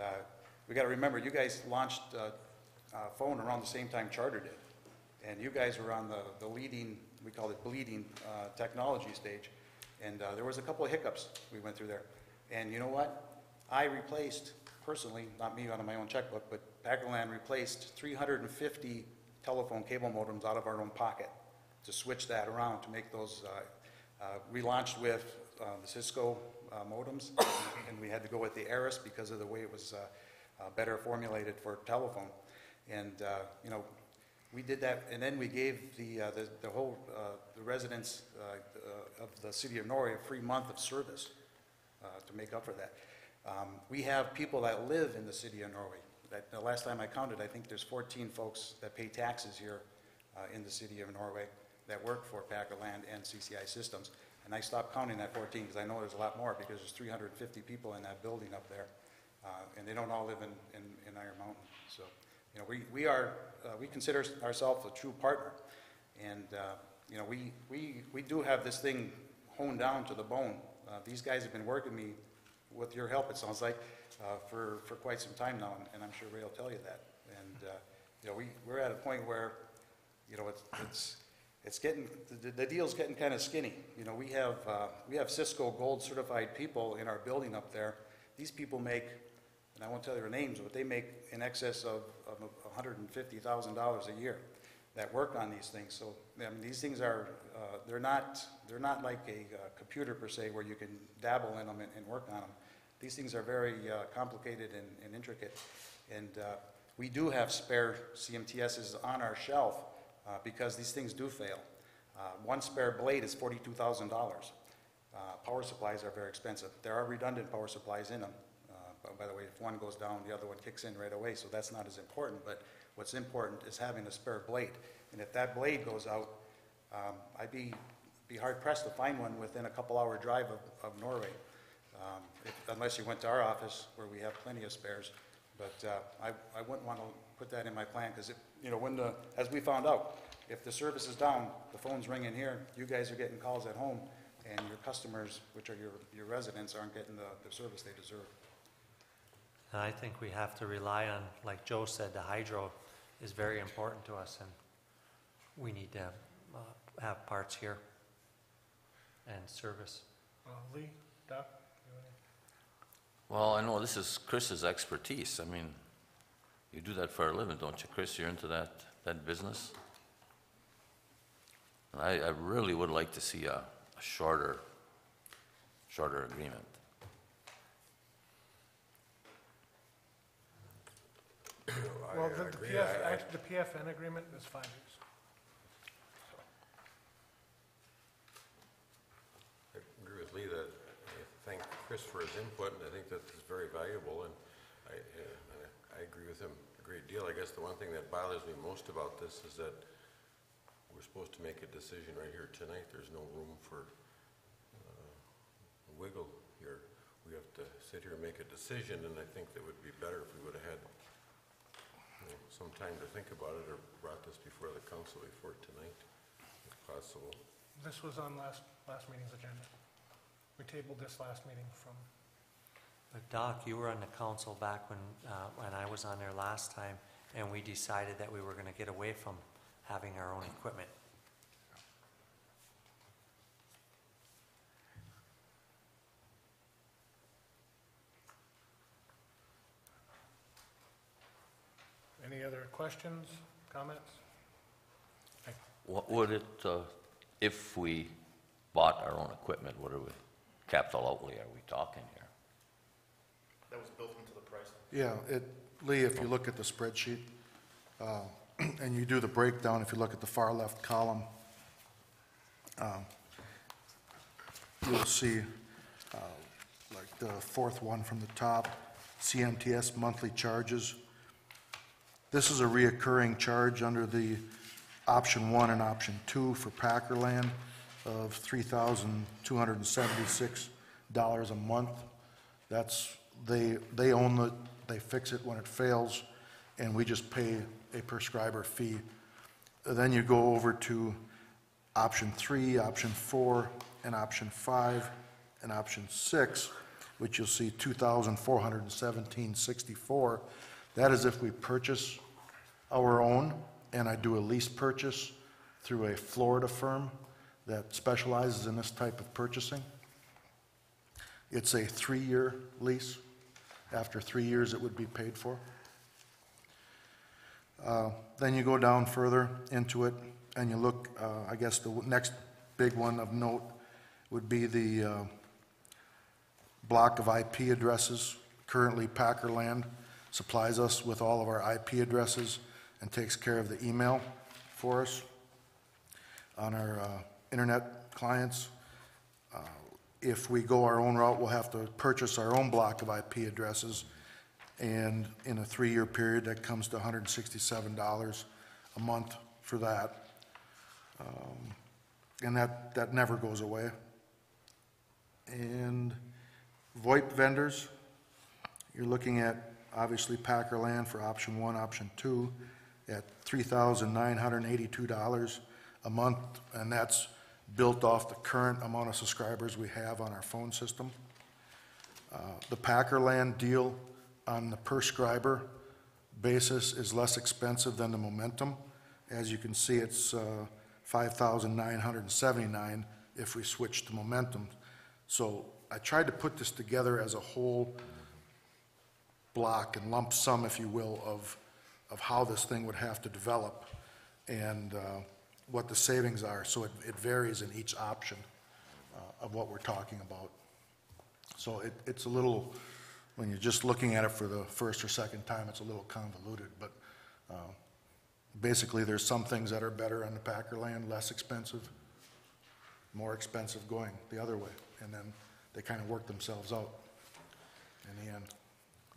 we got to remember, you guys launched phone around the same time Charter did. And you guys were on the leading, we call it bleeding technology stage. And there was a couple of hiccups we went through there. And you know what? I replaced, personally, not me out of my own checkbook, but Packerland replaced 350 telephone cable modems out of our own pocket to switch that around to make those, we launched with the Cisco modems, and we had to go with the Aris because of the way it was better formulated for telephone. And, we did that, and then we gave the whole, the residents of the city of Norway a free month of service to make up for that. We have people that live in the city of Norway. The last time I counted, I think there's 14 folks that pay taxes here in the city of Norway that work for Packerland and CCI Systems. And I stopped counting at 14 because I know there's a lot more because there's 350 people in that building up there. And they don't all live in Iron Mountain. So, we consider ourselves a true partner. And, we do have this thing honed down to the bone. These guys have been working me, with your help, it sounds like, for quite some time now, and I'm sure Ray will tell you that. And, we're at a point where, it's getting, the deal's getting kind of skinny. We have Cisco Gold certified people in our building up there. These people make, and I won't tell you their names, but they make in excess of $150,000 a year that work on these things. So, I mean, these things are, they're not like a computer per se where you can dabble in them and work on them. These things are very complicated and intricate. And we do have spare CMTSs on our shelf because these things do fail. One spare blade is $42,000. Power supplies are very expensive. There are redundant power supplies in them. By the way, if one goes down, the other one kicks in right away, so that's not as important. But what's important is having a spare blade. And if that blade goes out, I'd be hard-pressed to find one within a couple-hour drive of Norway, unless you went to our office, where we have plenty of spares. But I wouldn't want to put that in my plan, because, as we found out, if the service is down, the phone's ringing here, you guys are getting calls at home, and your customers, which are your residents, aren't getting the service they deserve. And I think we have to rely on, like Joe said, the hydro is very important to us, and we need to have parts here and service. Lee, Doc? Well, I know this is Chris's expertise. I mean, you do that for a living, don't you, Chris? You're into that business? And I really would like to see a shorter agreement. Well, the PFN agreement is 5 years. I agree with Lee that I thank Chris for his input, and I think that is very valuable, and I agree with him a great deal. I guess the one thing that bothers me most about this is that we're supposed to make a decision right here tonight. There's no room for wiggle here. We have to sit here and make a decision, and I think that would be better if we would have had some time to think about it, or brought this before the council before tonight, if possible. This was on last meeting's agenda. We tabled this last meeting from... But Doc, you were on the council back when I was on there last time, and we decided that we were going to get away from having our own equipment. Any other questions, comments? What would it, if we bought our own equipment, what are we, capital outlay are we talking here? That was built into the price. Yeah, Lee, if you look at the spreadsheet, and you do the breakdown, if you look at the far left column, you'll see, like the fourth one from the top, CMTS monthly charges. This is a reoccurring charge under the option 1 and option 2 for Packerland of $3,276 a month. That's, they own it, they fix it when it fails, and we just pay a prescriber fee. Then you go over to option 3, option 4, and option 5, and option 6, which you'll see $2,417.64. That is if we purchase our own, and I do a lease purchase through a Florida firm that specializes in this type of purchasing. It's a 3-year lease. After 3 years, it would be paid for. Then you go down further into it, and you look, I guess the next big one of note would be the block of IP addresses. Currently, Packerland supplies us with all of our IP addresses and takes care of the email for us on our internet clients. If we go our own route, we'll have to purchase our own block of IP addresses, and in a 3-year period, that comes to $167 a month for that. And that never goes away. And VoIP vendors, you're looking at, obviously, Packerland for option 1, option 2, at $3,982 a month, and that's built off the current amount of subscribers we have on our phone system. The Packerland deal on the per-scriber basis is less expensive than the Momentum. As you can see, it's $5,979 if we switch to Momentum. So I tried to put this together as a whole block and lump sum, if you will, of how this thing would have to develop and what the savings are. So it varies in each option of what we're talking about. So it's a little, when you're just looking at it for the first or second time, it's a little convoluted, but basically there's some things that are better on the Packerland, less expensive, more expensive going the other way, and then they kind of work themselves out in the end.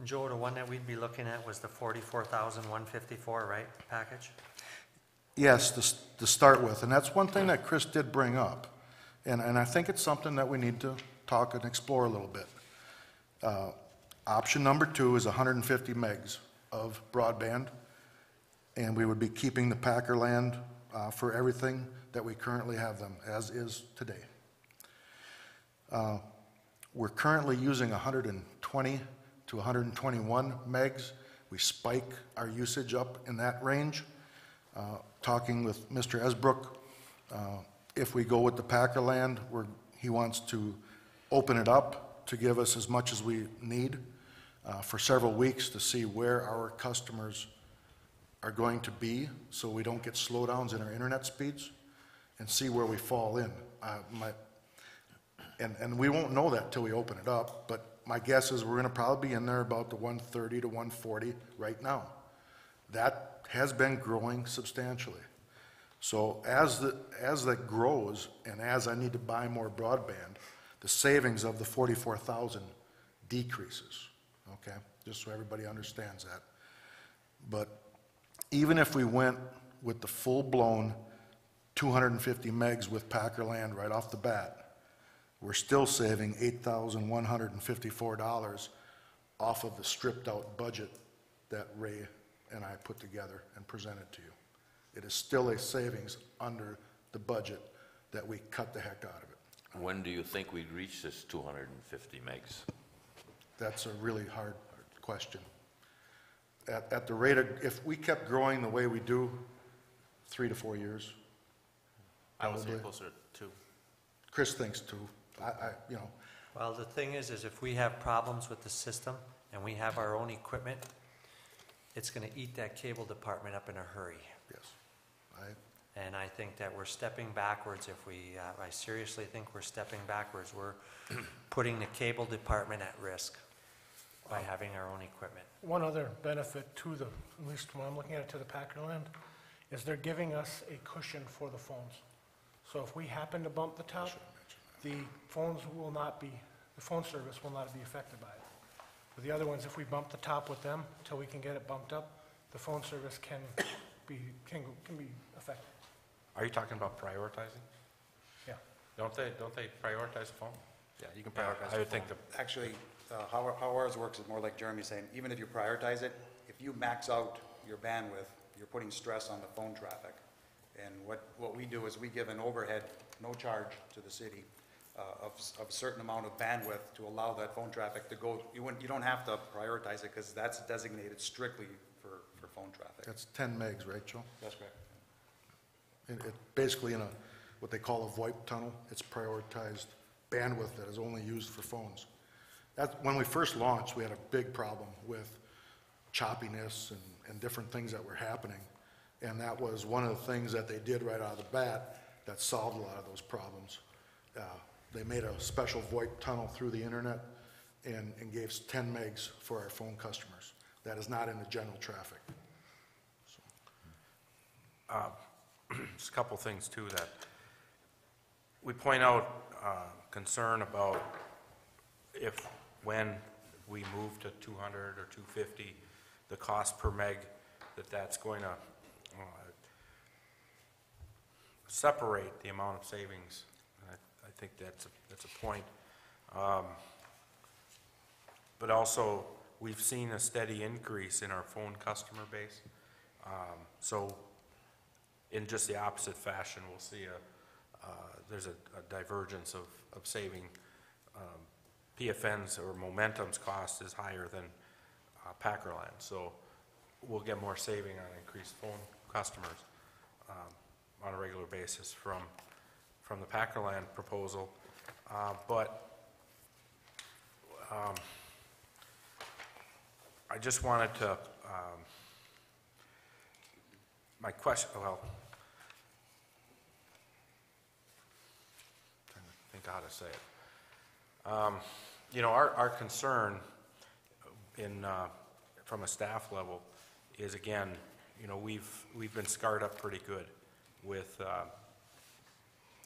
Joe, the one that we'd be looking at was the $44,154, right, package? Yes, to start with, and that's one thing that Chris did bring up, and I think it's something that we need to talk and explore a little bit. Option number 2 is 150 megs of broadband, and we would be keeping the Packerland for everything that we currently have them, as is today. We're currently using 120 to 121 megs. We spike our usage up in that range. Talking with Mr. Esbrook, if we go with the Packerland, he wants to open it up to give us as much as we need for several weeks to see where our customers are going to be so we don't get slowdowns in our internet speeds and see where we fall in. And we won't know that till we open it up, but my guess is we're going to probably be in there about the 130 to 140 right now. That has been growing substantially. So as that grows and as I need to buy more broadband, the savings of the 44,000 decreases, okay? Just so everybody understands that. But even if we went with the full-blown 250 megs with Packerland right off the bat, we're still saving $8,154 off of the stripped-out budget that Ray and I put together and presented to you. It is still a savings under the budget that we cut the heck out of it. When do you think we'd reach this 250 megs? That's a really hard question. At the rate of, if we kept growing the way we do, 3 to 4 years. I would say probably. closer to 2. Chris thinks 2. You know, Well, the thing is if we have problems with the system and we have our own equipment, it's going to eat that cable department up in a hurry. yes. And I think that we're stepping backwards if we, I seriously think we're stepping backwards. We're putting the cable department at risk by having our own equipment. One other benefit to the, at least when I'm looking at it, to the Packerland, is they're giving us a cushion for the phones. So if we happen to bump the top, the the phone service will not be affected by it. With the other ones, if we bump the top with them until we can get it bumped up, the phone service can be affected. Are you talking about prioritizing? Yeah. Don't they prioritize the phone? Yeah, you can prioritize. I would the think phone. Actually, how ours works is more like Jeremy's saying, even if you prioritize it, if you max out your bandwidth, you're putting stress on the phone traffic. And what we do is we give an overhead, no charge to the city, of a certain amount of bandwidth to allow that phone traffic to go. You don't have to prioritize it because that's designated strictly for phone traffic. That's 10 megs, right, Joe? That's correct. It basically in what they call a VoIP tunnel, it's prioritized bandwidth that is only used for phones. When we first launched, we had a big problem with choppiness and different things that were happening. And that was one of the things that they did right out of the bat that solved a lot of those problems. They made a special VoIP tunnel through the internet and gave us 10 megs for our phone customers. That is not in the general traffic. Just a couple things too that we point out concern about when we move to 200 or 250, the cost per meg, that's going to separate the amount of savings. I think that's a point. But also, we've seen a steady increase in our phone customer base. So in just the opposite fashion, we'll see there's a divergence of saving. PFN's or Momentum's cost is higher than Packerland, so we'll get more saving on increased phone customers on a regular basis from the Packerland proposal. But I just wanted to, my question, well, trying to think how to say it. You know, our concern from a staff level is, again, you know, we've been scarred up pretty good with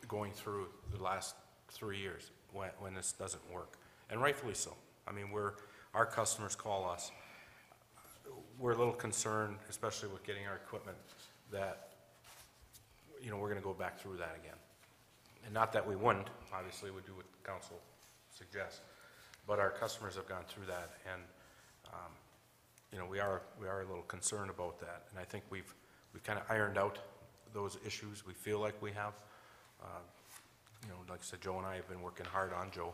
going through the last 3 years when this doesn't work, and rightfully so. I mean, our customers call us. We're a little concerned, especially with getting our equipment, that, you know, we're going to go back through that again. And not that we wouldn't, obviously we do what the council suggests, but our customers have gone through that, and you know, we are a little concerned about that. And I think we've kind of ironed out those issues. We feel like we have. You know, like I said, Joe and I have been working hard on Joe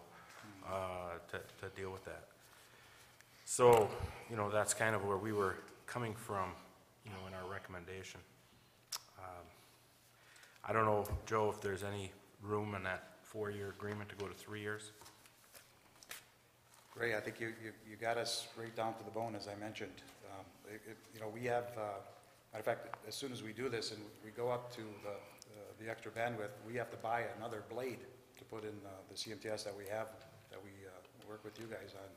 to deal with that. So, you know, that's kind of where we were coming from, you know, in our recommendation. I don't know, Joe, if there's any room in that 4-year agreement to go to 3 years? Ray, I think you got us right down to the bone, as I mentioned. You know, we have, matter of fact, as soon as we do this and we go up to the extra bandwidth, we have to buy another blade to put in the CMTS that we have, that we work with you guys on.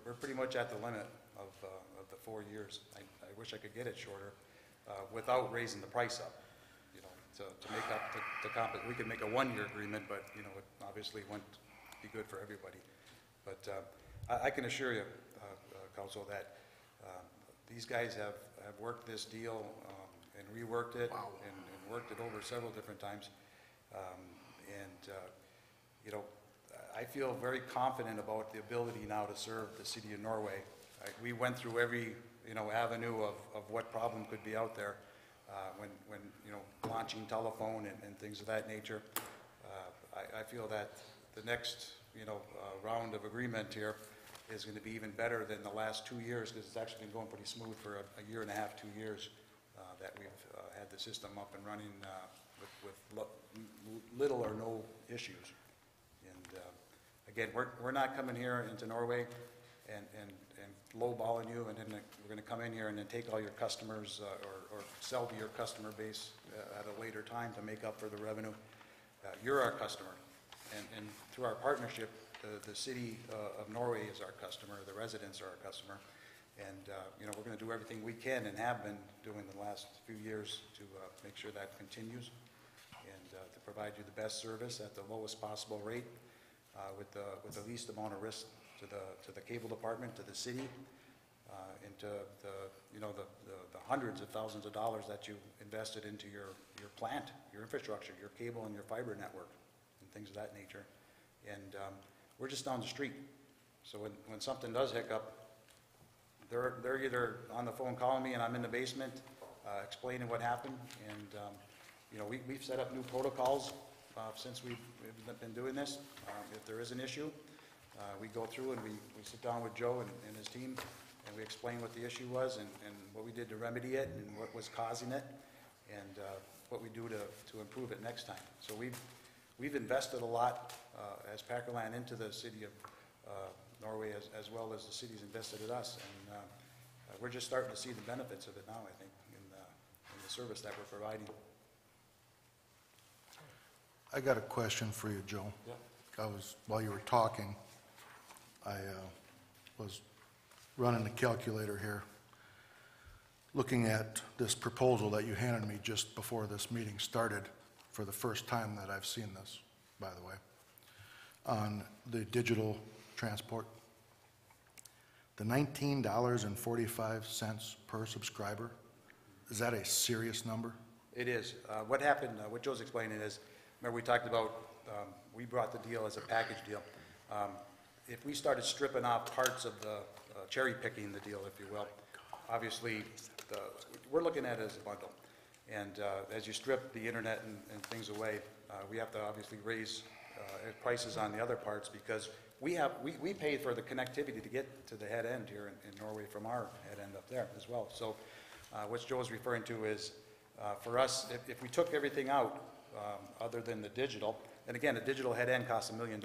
We're pretty much at the limit of the 4 years. I wish I could get it shorter without raising the price up. You know, to make up we could make a 1-year agreement, but you know, it obviously wouldn't be good for everybody. But I can assure you, Council, that these guys have worked this deal and reworked it and worked it over several different times. You know, I feel very confident about the ability now to serve the city of Norway. We went through every, you know, avenue of what problem could be out there when you know, launching telephone and things of that nature. I feel that the next, you know, round of agreement here is going to be even better than the last 2 years, because it's actually been going pretty smooth for a year and a half, 2 years that we've had the system up and running with little or no issues. And again, we're not coming here into Norway and lowballing you, and then we're going to come in here and then take all your customers or sell to your customer base at a later time to make up for the revenue. You're our customer. And through our partnership, the city of Norway is our customer, the residents are our customer, and you know, we're going to do everything we can and have been doing the last few years to make sure that continues. and to provide you the best service at the lowest possible rate with the least amount of risk to the cable department, to the city, and to the hundreds of thousands of dollars that you invested into your plant, your infrastructure, your cable and your fiber network, and things of that nature. And we're just down the street. So when something does hiccup, they're either on the phone calling me and I'm in the basement explaining what happened. And we've set up new protocols since we've been doing this. If there is an issue, we go through and we sit down with Joe and his team, and we explain what the issue was and what we did to remedy it and what was causing it, and what we do to improve it next time. So we've invested a lot as Packerland into the city of Norway, as well as the city's invested in us, and we're just starting to see the benefits of it now, I think, in the service that we're providing. I got a question for you, Joe. Yeah. While you were talking, I was running the calculator here, looking at this proposal that you handed me just before this meeting started, for the first time that I've seen this, by the way, on the digital transport. The $19.45 per subscriber, is that a serious number? It is. What happened, what Joe's explaining is, remember we talked about, we brought the deal as a package deal. If we started stripping off parts of the, cherry picking the deal, if you will, obviously, we're looking at it as a bundle. And as you strip the internet and things away, we have to obviously raise prices on the other parts, because we pay for the connectivity to get to the head end here in Norway from our head end up there as well. So what Joe is referring to is, for us, if we took everything out other than the digital, and again, the digital head end costs $1 million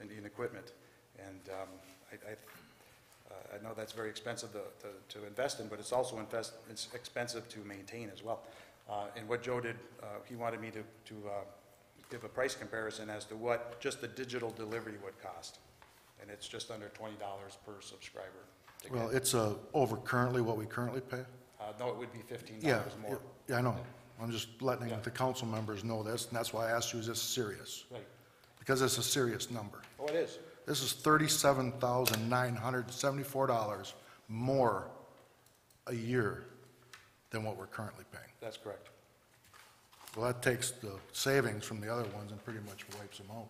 in equipment, and I know that's very expensive to invest in, but it's also it's expensive to maintain as well. And what Joe did, he wanted me to give a price comparison as to what just the digital delivery would cost, and it's just under $20 per subscriber. Well, it's over currently what we currently pay? No, it would be $15 more. Yeah, I know. I'm just letting the council members know this, and that's why I asked you, is this serious? Right. Because it's a serious number. Oh, it is. This is $37,974 more a year than what we're currently paying. That's correct. Well, that takes the savings from the other ones and pretty much wipes them out.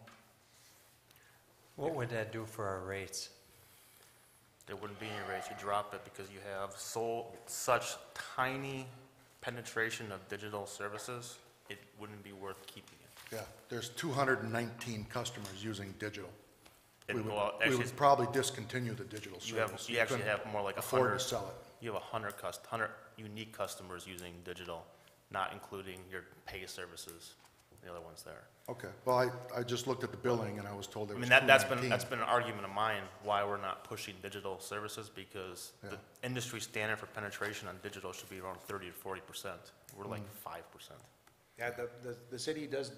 What would that do for our rates? There wouldn't be any rates. You drop it because you have such tiny penetration of digital services, it wouldn't be worth keeping it. Yeah, there's 219 customers using digital. We would Actually, probably discontinue the digital service. you actually have more like afford 100. to sell it. You have 100 unique customers using digital, not including your pay services, the other ones there. Okay, well, I just looked at the billing and I was told there I was mean, that's 219. been an argument of mine, why we're not pushing digital services, because the industry standard for penetration on digital should be around 30 to 40%. We're like 5%. Yeah, the city does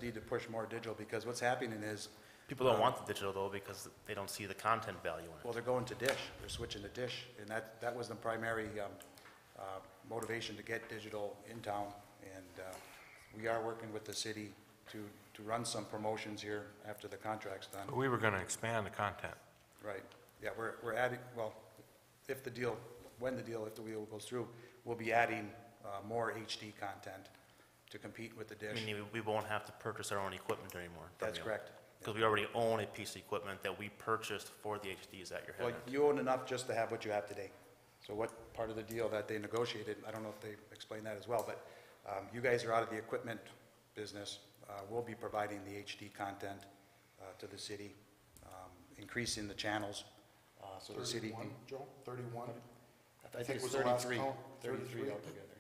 need to push more digital, because what's happening is, People don't want the digital though, because they don't see the content value in it. well, they're going to Dish. They're switching to Dish, and that was the primary motivation to get digital in town. And we are working with the city to run some promotions here after the contract's done. We were gonna expand the content. Right. Yeah, we're adding, well, if the deal goes through, we'll be adding more HD content to compete with the Dish. Meaning we won't have to purchase our own equipment anymore. That's correct. Because we already own a piece of equipment that we purchased for the HDs at your head Well, end. you own enough just to have what you have today. So what part of the deal that they negotiated, I don't know if they explained that as well, but you guys are out of the equipment business. We'll be providing the HD content to the city, increasing the channels, so the city. 31, Joe? 31? I think it was the last 33, count. 33 altogether.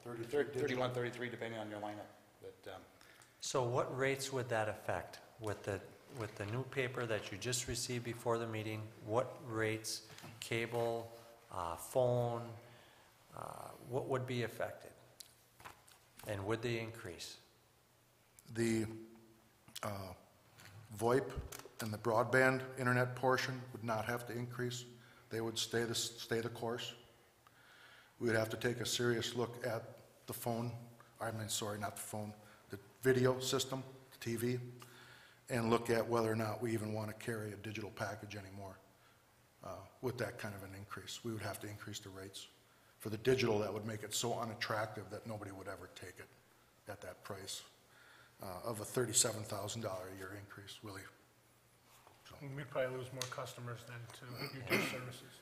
33 31, 33, depending on your lineup. But So what rates would that affect? With the new paper that you just received before the meeting, what rates, cable, phone, what would be affected? And would they increase? The VoIP and the broadband internet portion would not have to increase. They would stay the course. We would have to take a serious look at the phone, I mean, sorry, not the phone, the video system, TV, and look at whether or not we even want to carry a digital package anymore. With that kind of an increase, we would have to increase the rates. For the digital, that would make it so unattractive that nobody would ever take it at that price of a $37,000 a year increase, really. And we'd probably lose more customers then to UT services.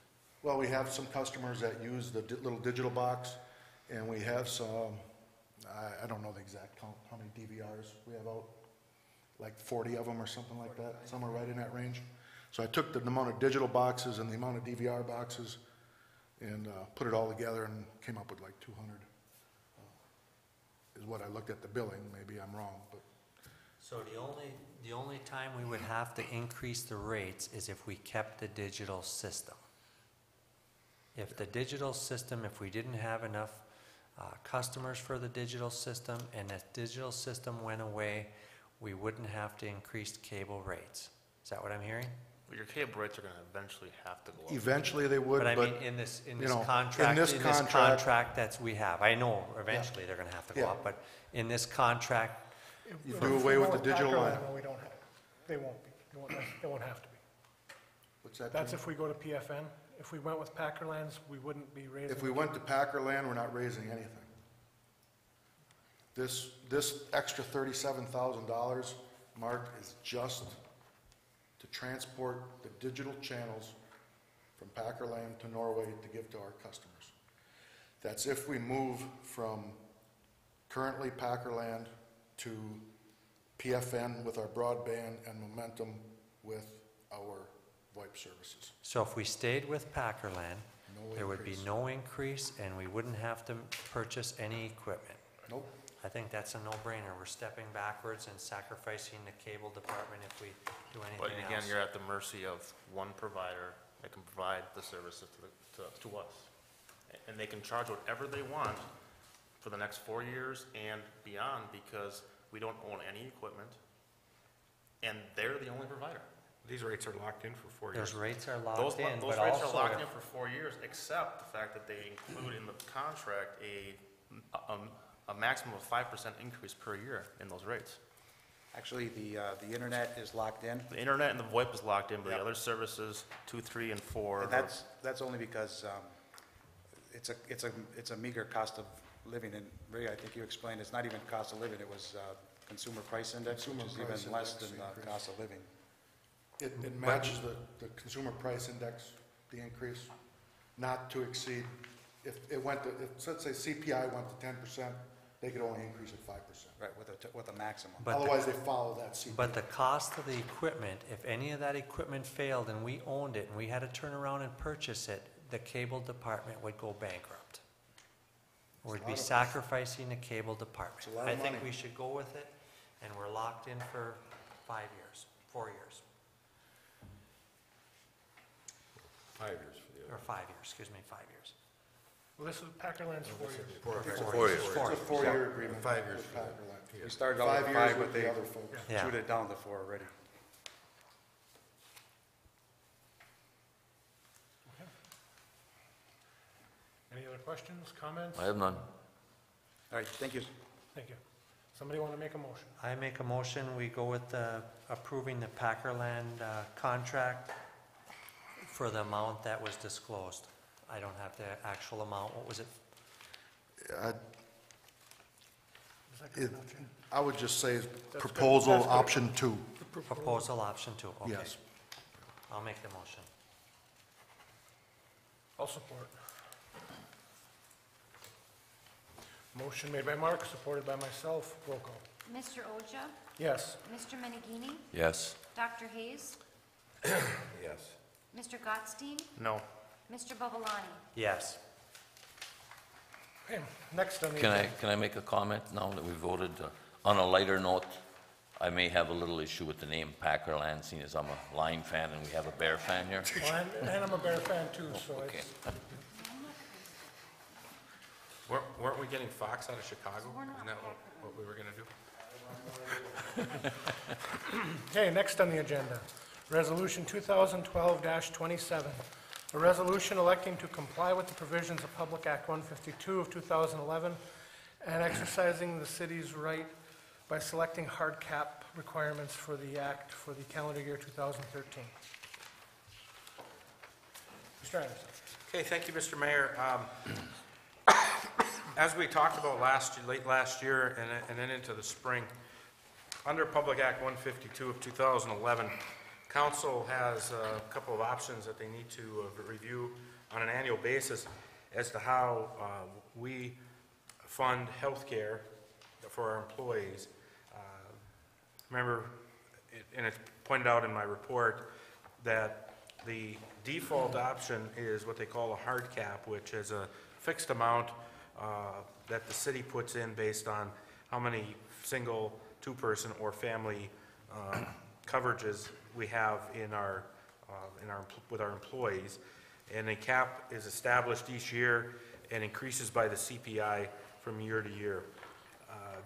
Well, we have some customers that use the little digital box, and we have some, I don't know the exact count, how many DVRs we have out, like 40 of them or something like that, somewhere right in that range. So I took the amount of digital boxes and the amount of DVR boxes and put it all together and came up with like 200, is what I looked at the billing. Maybe I'm wrong, but. So the only time we would have to increase the rates is if we kept the digital system. If the digital system, if we didn't have enough customers for the digital system and the digital system went away, we wouldn't have to increase cable rates. Is that what I'm hearing? Well, your cable rates are gonna eventually have to go up. Eventually they would, But I but, mean, in this you know, contract that's we have, I know eventually they're gonna have to go Yeah. up, but in this contract, you If do we away go with the digital Packer line. Land, well, we don't have, they won't be, they won't have to be. What's that? That's Jim? if we go to PFN. If we went with Packer Lands, we wouldn't be raising. If we went to Packer Land, we're not raising anything. This extra $37,000, Mark, is just to transport the digital channels from Packer Land to Norway to give to our customers. That's if we move from currently Packer Land to PFN with our broadband and Momentum with our VoIP services. so if we stayed with Packerland, No there would be increase. no increase and we wouldn't have to purchase any equipment. Nope. I think that's a no-brainer. We're stepping backwards and sacrificing the cable department if we do anything But else. again, you're at the mercy of one provider that can provide the services to us. And they can charge whatever they want for the next 4 years and beyond, because we don't own any equipment, and they're the only provider. These rates are locked in for 4 years. Those rates are Those locked in, those but rates are also, locked in for 4 years, except the fact that they include in the contract a maximum of 5% increase per year in those rates. Actually, the internet is locked in. The internet and the VoIP is locked in, but the Yep. other services, 2, 3, and 4. And that's only because it's a meager cost of living, and Ray, I think you explained, it's not even cost of living, it was consumer price index, which Consumer is price even less index than the increase. cost of living. It matches the consumer price index, the increase, not to exceed, if it went to, if, let's say CPI went to 10%, they could only increase it 5%. Right, with a maximum. But the- Otherwise, they follow that CPI. but the cost of the equipment, if any of that equipment failed and we owned it and we had to turn around and purchase it, the cable department would go bankrupt. We'd be lot of- sacrificing the cable department. It's a lot I of think money. we should go with it, and we're locked in for 5 years, 4 years, 5 years for the or other. 5 years, excuse me, 5 years. Well, this is Packer Land's 4 years. It's a 4 years. four-year agreement. 5 years with for the- Packer Land. We started out 5 with years 5, with but the they other folks. Yeah. chewed it down to 4 already. Any other questions, comments? I have none. All right, thank you. Thank you. Somebody want to make a motion? I make a motion, we go with approving the Packerland contract for the amount that was disclosed. I don't have the actual amount, what was it? I would just say good. proposal That's good. option 2. Proposal option 2, okay. Yes. I'll make the motion. I'll support. Motion made by Mark, supported by myself. Roll call. Mr. Oja? Yes. Mr. Menegini? Yes. Dr. Hayes? Yes. Mr. Gottstein? No. Mr. Babalani? Yes. Okay, next on the Can agenda. I make a comment now that we voted? On a lighter note, I may have a little issue with the name Packerland, seeing as I'm a Lion fan and we have a Bear fan here. Well, and I'm a Bear fan too, so Okay. it's, Weren't we getting Fox out of Chicago? We're not Isn't that what we were gonna do? okay, next on the agenda. Resolution 2012-27, a resolution electing to comply with the provisions of Public Act 152 of 2011 and exercising the city's right by selecting hard cap requirements for the act for the calendar year 2013. Mr. Anderson. Okay, thank you, Mr. Mayor. As we talked about late last year and then into the spring, under Public Act 152 of 2011, Council has a couple of options that they need to review on an annual basis as to how we fund health care for our employees. Remember, and it's pointed out in my report, that the default option is what they call a hard cap, which is a fixed amount that the city puts in based on how many single, two-person, or family coverages we have with our employees. And a cap is established each year and increases by the CPI from year to year.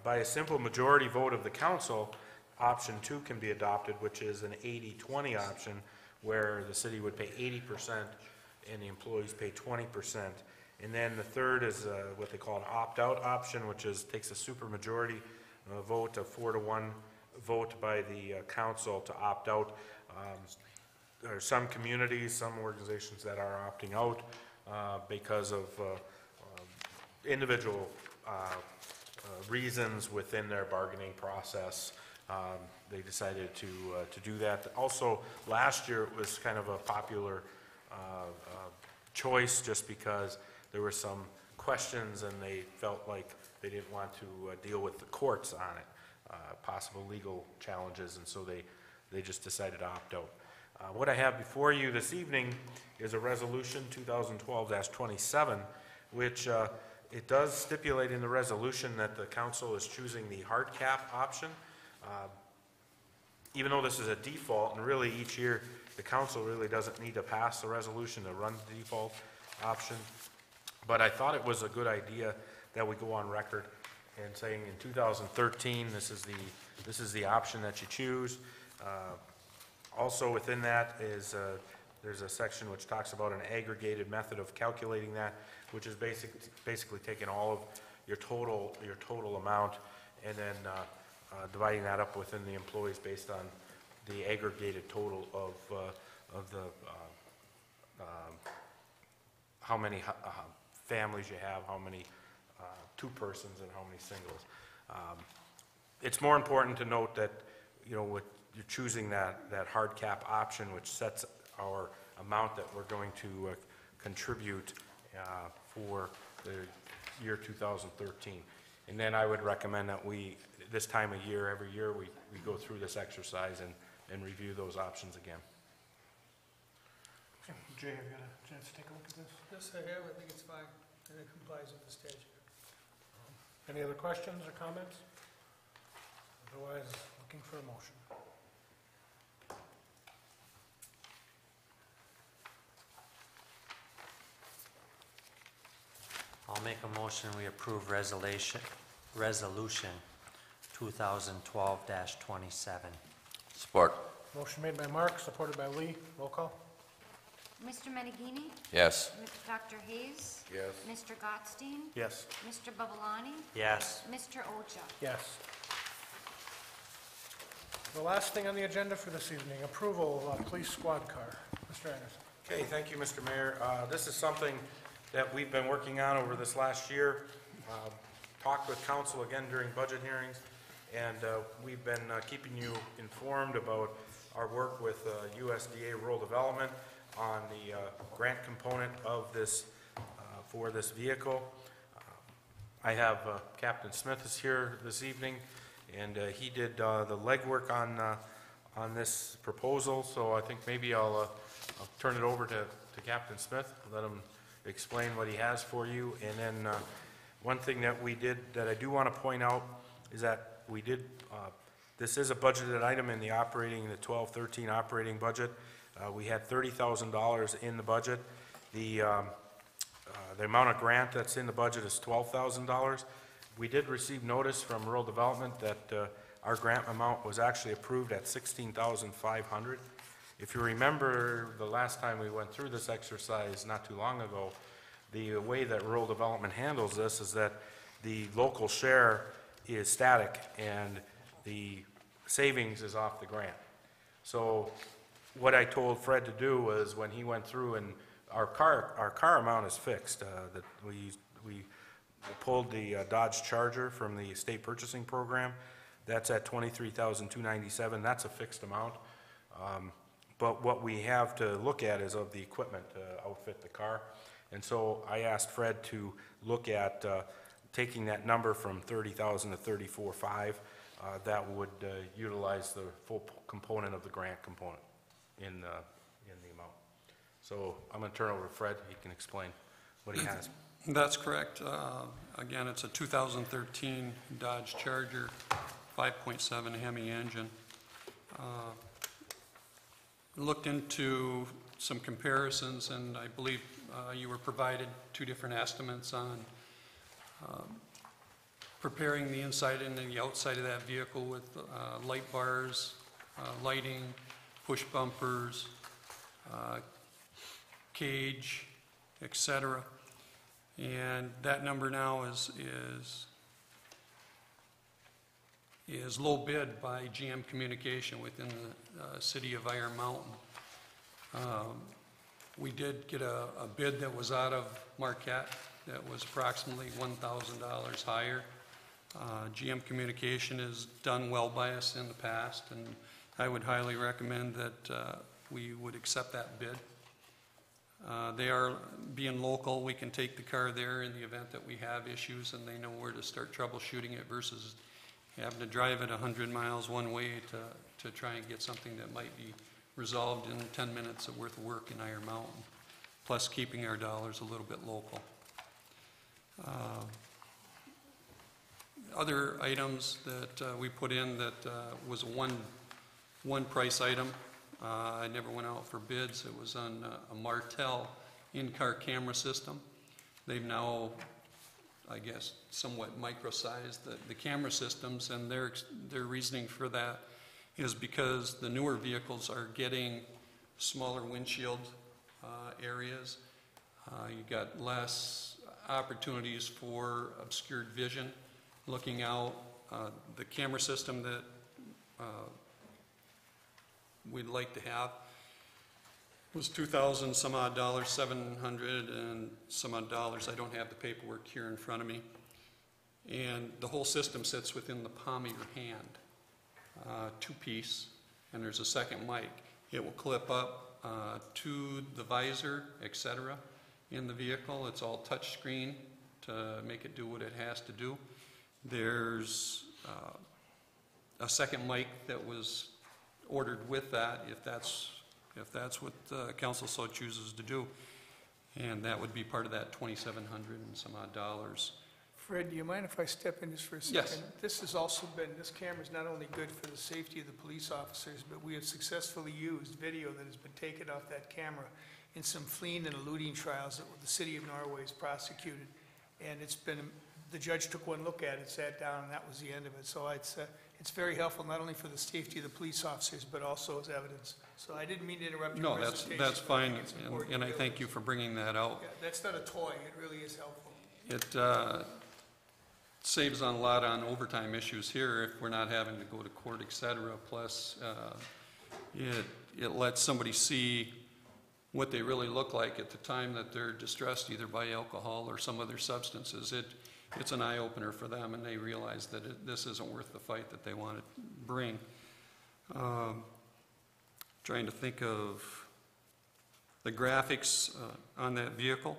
By a simple majority vote of the council, option 2 can be adopted, which is an 80-20 option, where the city would pay 80% and the employees pay 20%. And then the third is what they call an opt-out option, which takes a supermajority vote, a 4-to-1 vote by the council to opt out. There are some communities, some organizations that are opting out because of individual reasons within their bargaining process. They decided to do that. Also, last year it was kind of a popular choice just because there were some questions and they felt like they didn't want to deal with the courts on it, possible legal challenges, and so they just decided to opt out. What I have before you this evening is a resolution 2012-27, which it does stipulate in the resolution that the council is choosing the hard cap option. Even though this is a default, and really each year the council really doesn't need to pass the resolution to run the default option, but I thought it was a good idea that we go on record and saying in 2013 this is the option that you choose. Also within that is there's a section which talks about an aggregated method of calculating that, which is basically taking all of your total amount and then dividing that up within the employees based on the aggregated total of the how many families you have, how many two-persons and how many singles. It's more important to note that, you know, you're choosing that hard cap option, which sets our amount that we're going to contribute for the year 2013. And then I would recommend that this time of year, every year, we go through this exercise and review those options again. Okay. Jay, have you had a chance to take a look at this? Yes, I have. I think it's fine, and it complies with the statute. Any other questions or comments? Otherwise, looking for a motion. I'll make a motion, we approve resolution 2012-27. Support. Motion made by Mark, supported by Lee. Roll call. Mr. Meneghini? Yes. Dr. Hayes? Yes. Mr. Gottstein? Yes. Mr. Babalani? Yes. Mr. Ocha? Yes. The last thing on the agenda for this evening, approval of a police squad car. Mr. Anderson. Okay, thank you, Mr. Mayor. This is something that we've been working on over this last year. Talked with council again during budget hearings, and we've been keeping you informed about our work with USDA Rural Development on the grant component of this, for this vehicle. I have Captain Smith is here this evening, and he did the legwork on this proposal, so I think maybe I'll turn it over to Captain Smith, let him explain what he has for you. And then one thing that we did that I do want to point out is that we did, this is a budgeted item in the 12-13 operating budget. We had $30,000 in the budget. The amount of grant that's in the budget is $12,000. We did receive notice from Rural Development that our grant amount was actually approved at $16,500. If you remember the last time we went through this exercise not too long ago, the way that Rural Development handles this is that the local share is static, and the savings is off the grant. So what I told Fred to do was, when he went through, and our car amount is fixed, that we pulled the Dodge Charger from the state purchasing program. That's at $23,297. That's a fixed amount. But what we have to look at is of the equipment to outfit the car. And so I asked Fred to look at taking that number from 30,000 to 34,500. That would utilize the full component of the grant component in the amount. So I'm going to turn over to Fred. He can explain what he has. That's correct. Again, it's a 2013 Dodge Charger, 5.7 Hemi engine. Looked into some comparisons, and I believe you were provided two different estimates on preparing the inside and the outside of that vehicle with light bars, lighting, push bumpers, cage, etc. And that number now is low bid by GM Communication within the city of Iron Mountain. We did get a bid that was out of Marquette that was approximately $1,000 higher. GM Communication has done well by us in the past, and I would highly recommend that we would accept that bid. They are being local. We can take the car there in the event that we have issues, and they know where to start troubleshooting it versus having to drive it 100 miles one way to try and get something that might be resolved in 10 minutes of worth of work in Iron Mountain, plus keeping our dollars a little bit local. Other items that we put in that was one price item. I never went out for bids. It was on a Martel in-car camera system. They've now, I guess, somewhat micro-sized the camera systems, and their reasoning for that is because the newer vehicles are getting smaller windshield areas. You got less opportunities for obscured vision looking out. The camera system that we'd like to have was $2,000 some odd dollars, $700 and some odd dollars. I don't have the paperwork here in front of me. And the whole system sits within the palm of your hand, two-piece, and there's a second mic. It will clip up to the visor, etc. in the vehicle. It's all touch screen to make it do what it has to do. There's a second mic that was ordered with that, if that's what the council so chooses to do, and that would be part of that $2,700 and some odd dollars. Fred, do you mind if I step in just for a second? Yes. This has also been, this camera is not only good for the safety of the police officers, but we have successfully used video that has been taken off that camera in some fleeing and eluding trials that the city of Norway has prosecuted. And it's been, the judge took one look at it, sat down, and that was the end of it. So it's very helpful, not only for the safety of the police officers, but also as evidence. So I didn't mean to interrupt your No, presentation. that's fine, it's important and to I thank you for bringing that out. Yeah, that's not a toy. It really is helpful. It saves on a lot on overtime issues here if we're not having to go to court, et cetera. Plus, it lets somebody see what they really look like at the time that they're distressed either by alcohol or some other substances. It's an eye-opener for them, and they realize that this isn't worth the fight that they want to bring. Trying to think of the graphics on that vehicle.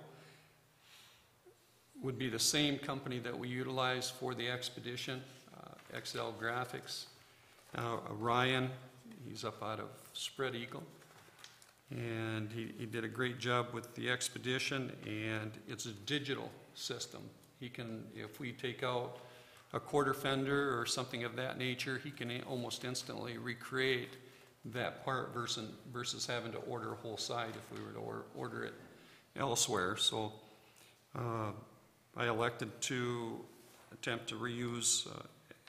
Would be the same company that we utilize for the Expedition, XL Graphics. Ryan, he's up out of Spread Eagle, and he did a great job with the Expedition, and it's a digital system. He can, if we take out a quarter fender or something of that nature, he can almost instantly recreate that part versus having to order a whole side if we were to order it elsewhere. So I elected to attempt to reuse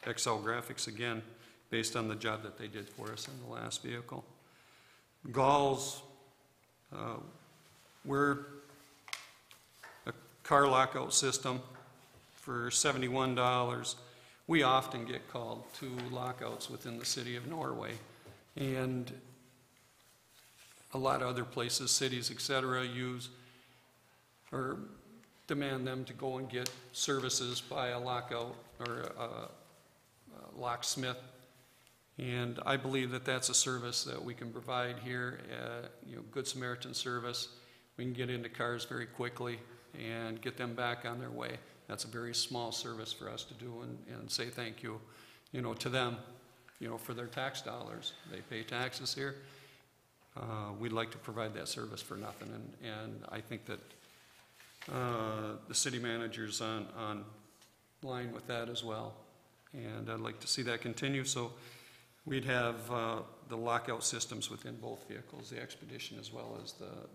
XL Graphics again based on the job that they did for us in the last vehicle. Galls, we're a car lockout system for $71. we often get called to lockouts within the city of Norway. And a lot of other places, cities, et cetera, use or demand them to go and get services by a lockout or a locksmith. And I believe that that's a service that we can provide here, Good Samaritan service. We can get into cars very quickly and get them back on their way. That's a very small service for us to do and say thank you, to them, for their tax dollars. They pay taxes here. We'd like to provide that service for nothing, and I think that the city manager's on line with that as well. And I'd like to see that continue, so we'd have the lockout systems within both vehicles, the Expedition as well as the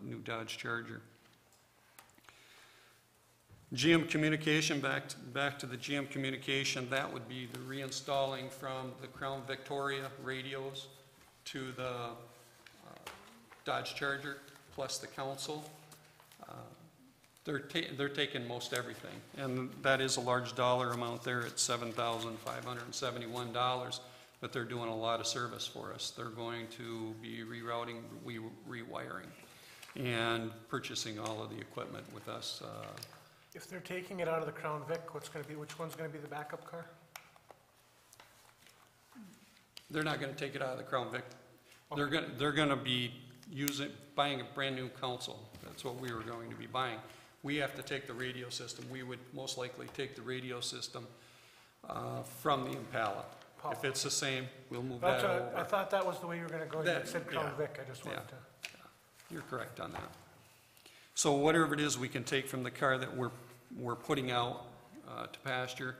new Dodge Charger. GM communication, back to the GM communication, that would be the reinstalling from the Crown Victoria radios to the Dodge Charger plus the council. They're taking most everything, and that is a large dollar amount there at $7,571, but they're doing a lot of service for us. They're going to be rerouting, rewiring, and purchasing all of the equipment with us. If they're taking it out of the Crown Vic, which one's going to be the backup car? They're not going to take it out of the Crown Vic. Okay. They're going to be buying a brand new console. That's what we were going to be buying. We have to take the radio system. We would most likely take the radio system from the Impala. If it's the same, we'll move that over. I thought that was the way you were going to go. You said Crown Vic. I just wanted to. You're correct on that. So whatever it is we can take from the car that we're putting out to pasture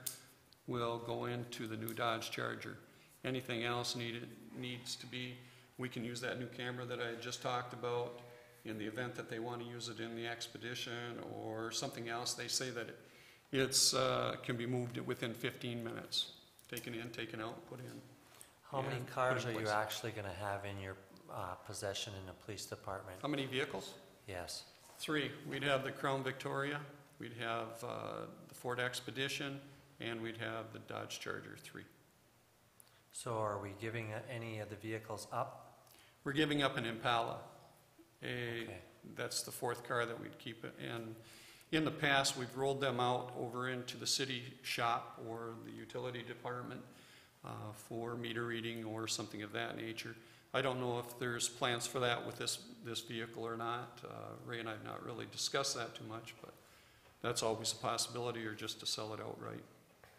will go into the new Dodge Charger. Anything else needs to be, we can use that new camera that I just talked about in the event that they want to use it in the Expedition or something else. They say that it's can be moved within 15 minutes. Taken in, taken out, put in. How many cars are you actually going to have in your possession in the police department? How many vehicles? Yes. 3. We'd have the Crown Victoria, we'd have the Ford Expedition, and we'd have the Dodge Charger 3. So are we giving any of the vehicles up? We're giving up an Impala. Okay. That's the 4th car that we'd keep. And in the past, we've rolled them out over into the city shop or the utility department for meter reading or something of that nature. I don't know if there's plans for that with this vehicle or not. Ray and I have not really discussed that too much, but that's always a possibility, or just to sell it outright,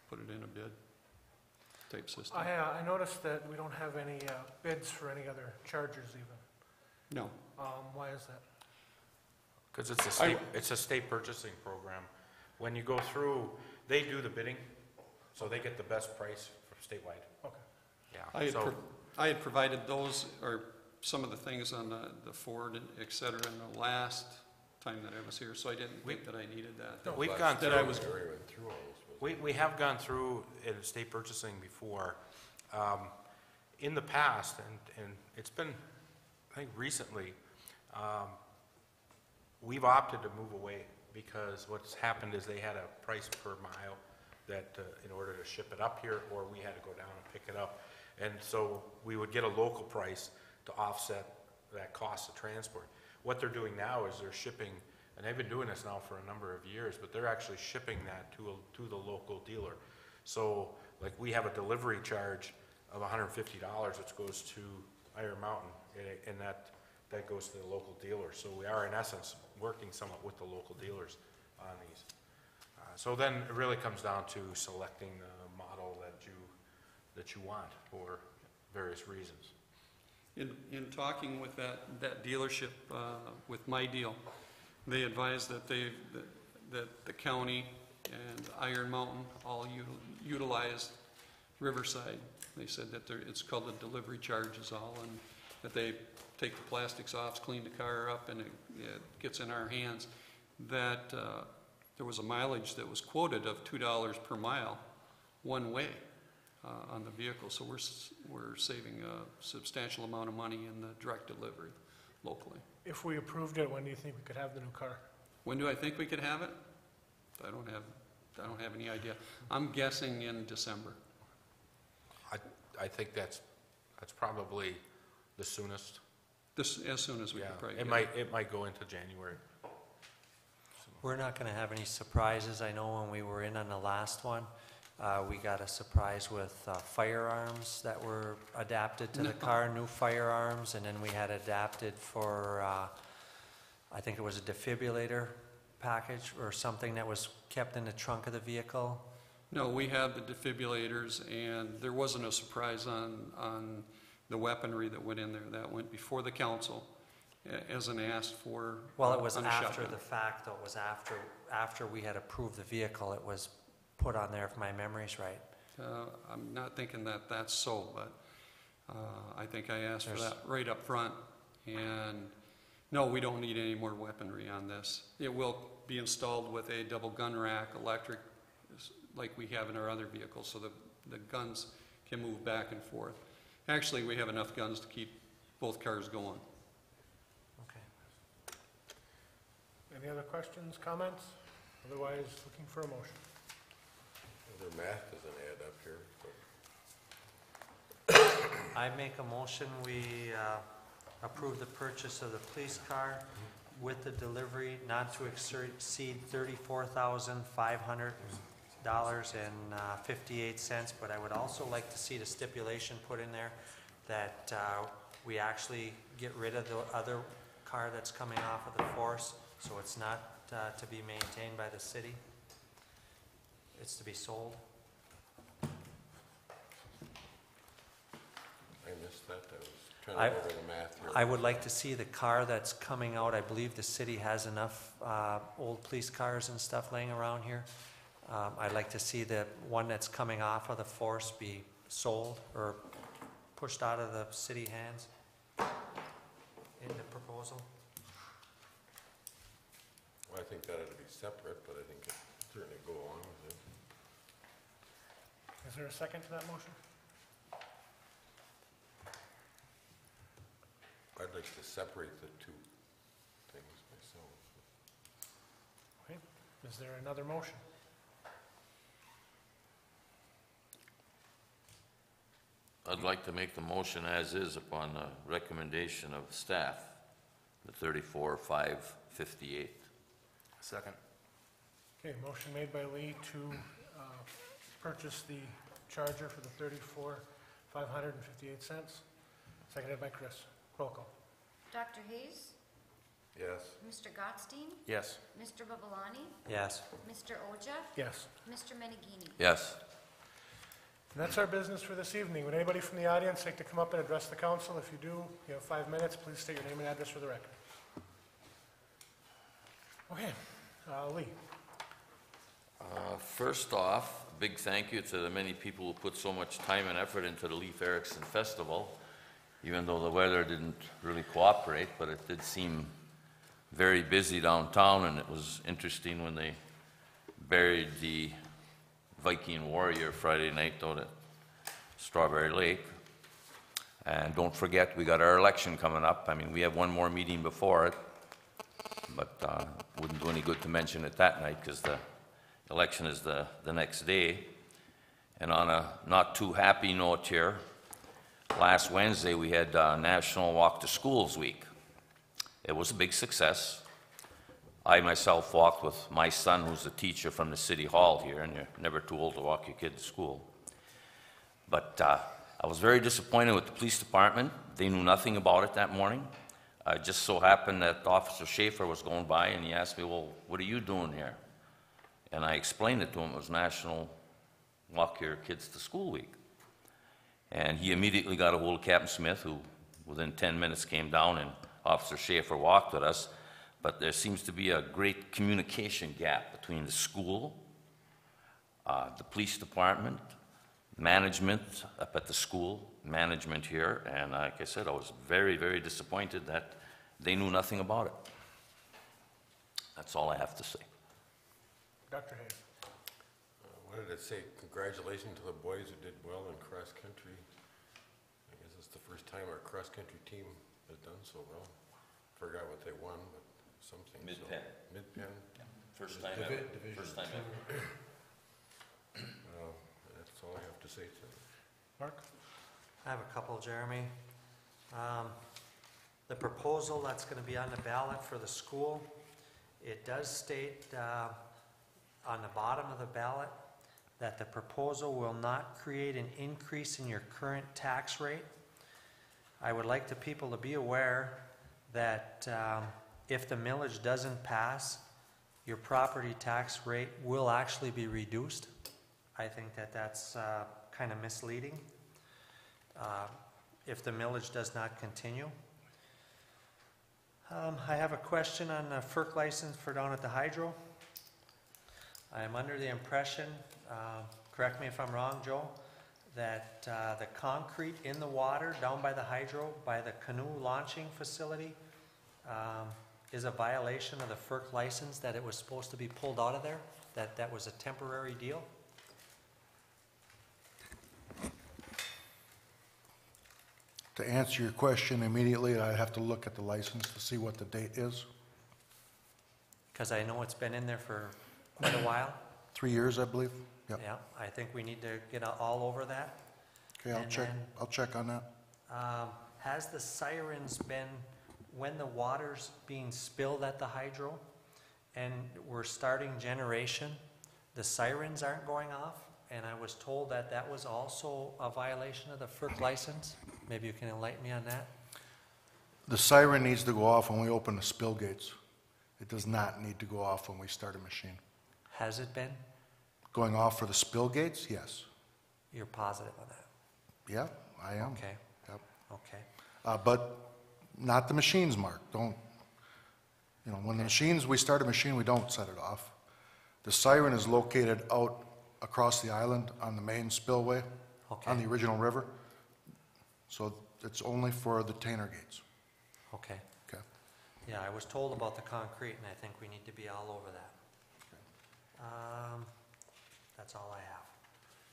put it in a bid type system. I noticed that we don't have any bids for any other Chargers even. No. Why is that? Because it's a state purchasing program. When you go through, they do the bidding, so they get the best price statewide. Okay. Yeah. I had provided those, or some of the things on the Ford, et cetera, in the last time that I was here, so I didn't think that I needed that. No, we've gone through. We We have gone through in state purchasing before. In the past, and it's been, I think recently, we've opted to move away because what's happened is they had a price per mile that in order to ship it up here, or we had to go down and pick it up. And so we would get a local price to offset that cost of transport. What they're doing now is they're shipping, and they've been doing this now for a number of years, but they're actually shipping that to the local dealer. So like we have a delivery charge of $150, which goes to Iron Mountain, and that goes to the local dealer. So we are in essence working somewhat with the local dealers on these. So then it really comes down to selecting the model that you want for various reasons. In talking with that dealership, with my deal, they advised that that the county and Iron Mountain all utilized Riverside. They said that it's called the delivery charge is all, and that they take the plastics off, clean the car up, and it gets in our hands. That there was a mileage that was quoted of $2 per mile one way on the vehicle, so we're saving a substantial amount of money in the direct delivery locally. If we approved it, when do you think we could have the new car? When do I think we could have it? I don't have I don't have any idea. I'm guessing in December. I think that's probably the soonest. As soon as we Yeah, can probably it get it. might go into January. We're not gonna have any surprises. I know when we were in on the last one, we got a surprise with firearms that were adapted to the car, new firearms, and then we had adapted for, I think it was a defibrillator package or something that was kept in the trunk of the vehicle. No, we had the defibrillators, and there wasn't a surprise on the weaponry that went in there. That went before the council as an asked for. Well, it was on a after shotgun. the fact, though. It was after we had approved the vehicle, it was put on there, if my memory's right. I'm not thinking that that's so, but I think I asked for There's- that right up front. And no, we don't need any more weaponry on this. It will be installed with a double gun rack, electric, like we have in our other vehicles, so the guns can move back and forth. Actually, we have enough guns to keep both cars going. Okay. Any other questions, comments? Otherwise, looking for a motion. Their math doesn't add up here, but I make a motion, we approve the purchase of the police car with the delivery not to exceed $34,500.58, but I would also like to see the stipulation put in there that we actually get rid of the other car that's coming off of the force, so it's not to be maintained by the city. It's to be sold. I missed that. I was trying to go over the math here. I would like to see the car that's coming out. I believe the city has enough old police cars and stuff laying around here. I'd like to see the one that's coming off of the force be sold or pushed out of the city hands in the proposal. Well, I think that ought to be separate, but I think it certainly go along with it. Is there a second to that motion? I'd like to separate the two things myself. Okay. Is there another motion? I'd like to make the motion as is upon the recommendation of staff, the 34,558. Second. Okay, motion made by Lee to purchase the Charger for the $34,558. Seconded by Chris. Roll call. Dr. Hayes? Yes. Mr. Gottstein? Yes. Mr. Babalani? Yes. Mr. Oja? Yes. Mr. Menegini? Yes. And that's our business for this evening. Would anybody from the audience like to come up and address the council? If you do, you have 5 minutes. Please state your name and address for the record. Okay, Lee. First off, a big thank you to the many people who put so much time and effort into the Leif Erikson Festival, even though the weather didn't really cooperate, but it did seem very busy downtown, and it was interesting when they buried the Viking warrior Friday night out at Strawberry Lake. And don't forget, we got our election coming up. I mean, we have one more meeting before it, but wouldn't do any good to mention it that night because the election is the next day. And on a not too happy note here, last Wednesday we had National Walk to Schools Week. It was a big success. I myself walked with my son, who's a teacher from the city hall here, and you're never too old to walk your kid to school. But I was very disappointed with the police department. They knew nothing about it that morning. It just so happened that Officer Schaefer was going by, and he asked me, well, what are you doing here? And I explained it to him. It was National Walk Your Kids to School Week. And he immediately got a hold of Captain Smith, who within 10 minutes came down, and Officer Schaefer walked with us. But there seems to be a great communication gap between the school, the police department, management up at the school, management here, and like I said, I was very, very disappointed that they knew nothing about it. That's all I have to say. Dr. Hayes. What did it say? Congratulations to the boys who did well in cross-country. I guess it's the first time our cross-country team has done so well. Forgot what they won, but something. Mid-Penn. Mid-Penn. First time ever. First time ever. to say tonight. Mark? I have a couple, Jeremy. The proposal that's going to be on the ballot for the school, it does state on the bottom of the ballot that the proposal will not create an increase in your current tax rate. I would like the people to be aware that if the millage doesn't pass, your property tax rate will actually be reduced. I think that that's kind of misleading if the millage does not continue. I have a question on the FERC license for down at the hydro. I am under the impression, correct me if I'm wrong, Joe, that the concrete in the water down by the hydro, by the canoe launching facility, is a violation of the FERC license, that it was supposed to be pulled out of there, that was a temporary deal? To answer your question immediately, I'd have to look at the license to see what the date is. Because I know it's been in there for quite a while. 3 years, I believe. Yep. Yeah, I think we need to get all over that. Okay, And I'll check on that. Has the sirens been, when the water's being spilled at the hydro and we're starting generation, the sirens aren't going off? And I was told that that was also a violation of the FERC license. Maybe you can enlighten me on that. The siren needs to go off when we open the spill gates. It does not need to go off when we start a machine. Has it been? Going off for the spill gates, yes. You're positive on that? Yeah, I am. Okay. Yep. Okay. But not the machines, Mark. Don't, when the machines, we start a machine, we don't set it off. The siren is located out across the island on the main spillway, on the original river. So it's only for the Tanner gates. Okay. Okay. Yeah, I was told about the concrete, and I think we need to be all over that. That's all I have.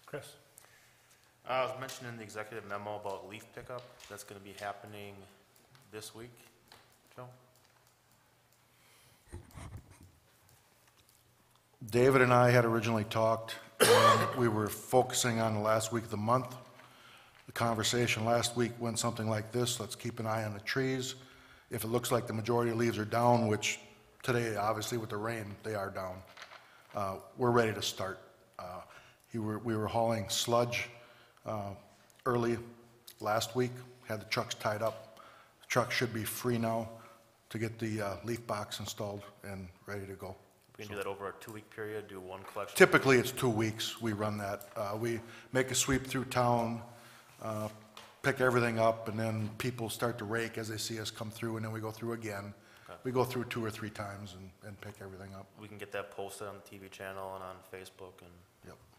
Chris? I was mentioning in the executive memo about leaf pickup. That's going to be happening this week, Joe? David and I had originally talked, and we were focusing on the last week of the month. The conversation last week went something like this: let's keep an eye on the trees. If it looks like the majority of leaves are down, which today, obviously with the rain, they are down, we're ready to start. We were hauling sludge early last week, had the trucks tied up. The truck should be free now to get the leaf box installed and ready to go. We can do that over a 2-week period, do one collection? Typically, it's 2 weeks we run that. We make a sweep through town, pick everything up, and then people start to rake as they see us come through, and then we go through again. Okay. We go through 2 or 3 times and pick everything up. We can get that posted on the TV channel and on Facebook and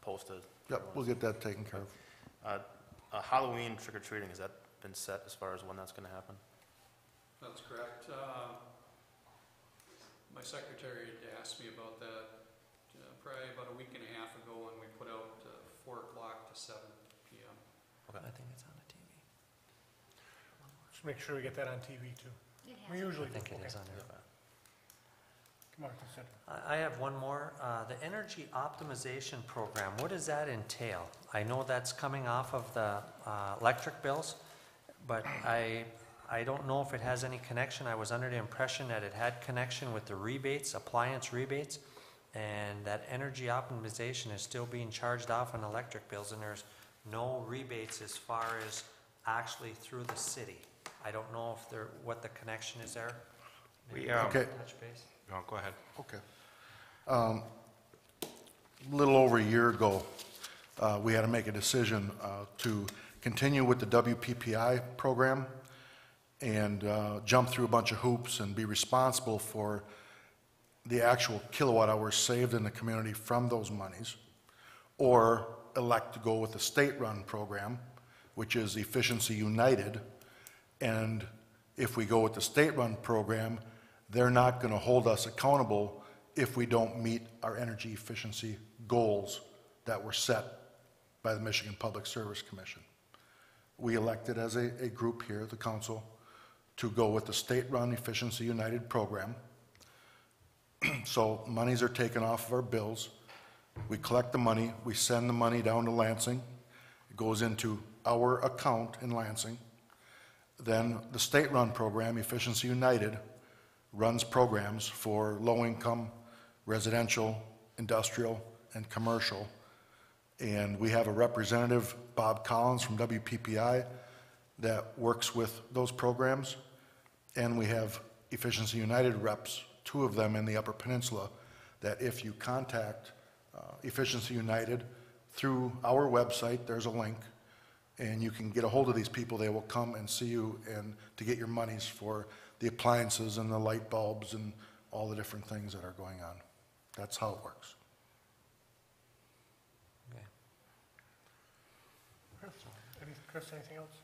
posted. Yep, we'll get that taken care of. Halloween trick-or-treating, has that been set as far as when that's going to happen? That's correct. My secretary had asked me about that probably about a week and a half ago, and we put out 4 o'clock to 7 p.m. Okay. I think it's on the TV. Just make sure we get that on TV too. We usually do. I think it is on there. Come on, consent. I have one more. The energy optimization program, what does that entail? I know that's coming off of the electric bills, but I don't know if it has any connection. I was under the impression that it had connection with the rebates, appliance rebates, and that energy optimization is still being charged off on electric bills, and there's no rebates as far as actually through the city. I don't know if what the connection is there. Maybe Okay. touch base. No, go ahead. Okay. A little over a year ago, we had to make a decision to continue with the WPPI program and jump through a bunch of hoops and be responsible for the actual kilowatt hours saved in the community from those monies, or elect to go with the state-run program, which is Efficiency United. And if we go with the state-run program, they're not going to hold us accountable if we don't meet our energy efficiency goals that were set by the Michigan Public Service Commission. We elected as a group here, the council, to go with the state-run Efficiency United program. So monies are taken off of our bills. We collect the money, we send the money down to Lansing. goes into our account in Lansing. Then the state-run program, Efficiency United, runs programs for low-income, residential, industrial, and commercial. And we have a representative, Bob Collins from WPPI, that works with those programs. And we have Efficiency United reps, 2 of them in the Upper Peninsula, that if you contact Efficiency United through our website, there's a link, and you can get a hold of these people. They will come and see you and to get your monies for the appliances and the light bulbs and all the different things that are going on. That's how it works. Chris, anything else?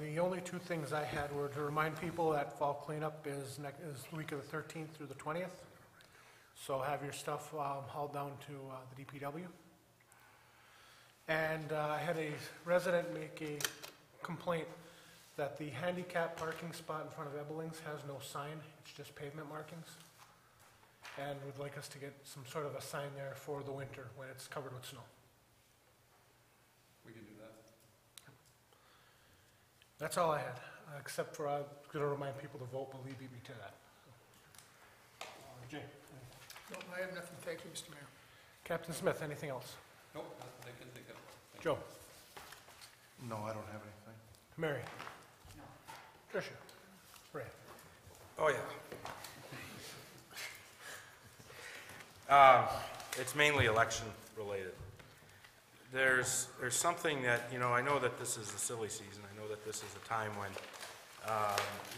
The only 2 things I had were to remind people that fall cleanup is the week of the 13th through the 20th. So have your stuff hauled down to the DPW. And I had a resident make a complaint that the handicap parking spot in front of Ebelings has no sign, it's just pavement markings. And would like us to get some sort of a sign there for the winter when it's covered with snow. We can do that. That's all I had, except for I'm going to remind people to vote, but Lee beat me to that. Jay? No, I have nothing. Thank you, Mr. Mayor. Captain Smith, anything else? Nope, not that I can think of. Thank Joe? No, I don't have anything. Mary? No. Tricia? Ray? Oh, yeah. It's mainly election related. There's something that, I know that this is a silly season. I know that this is a time when,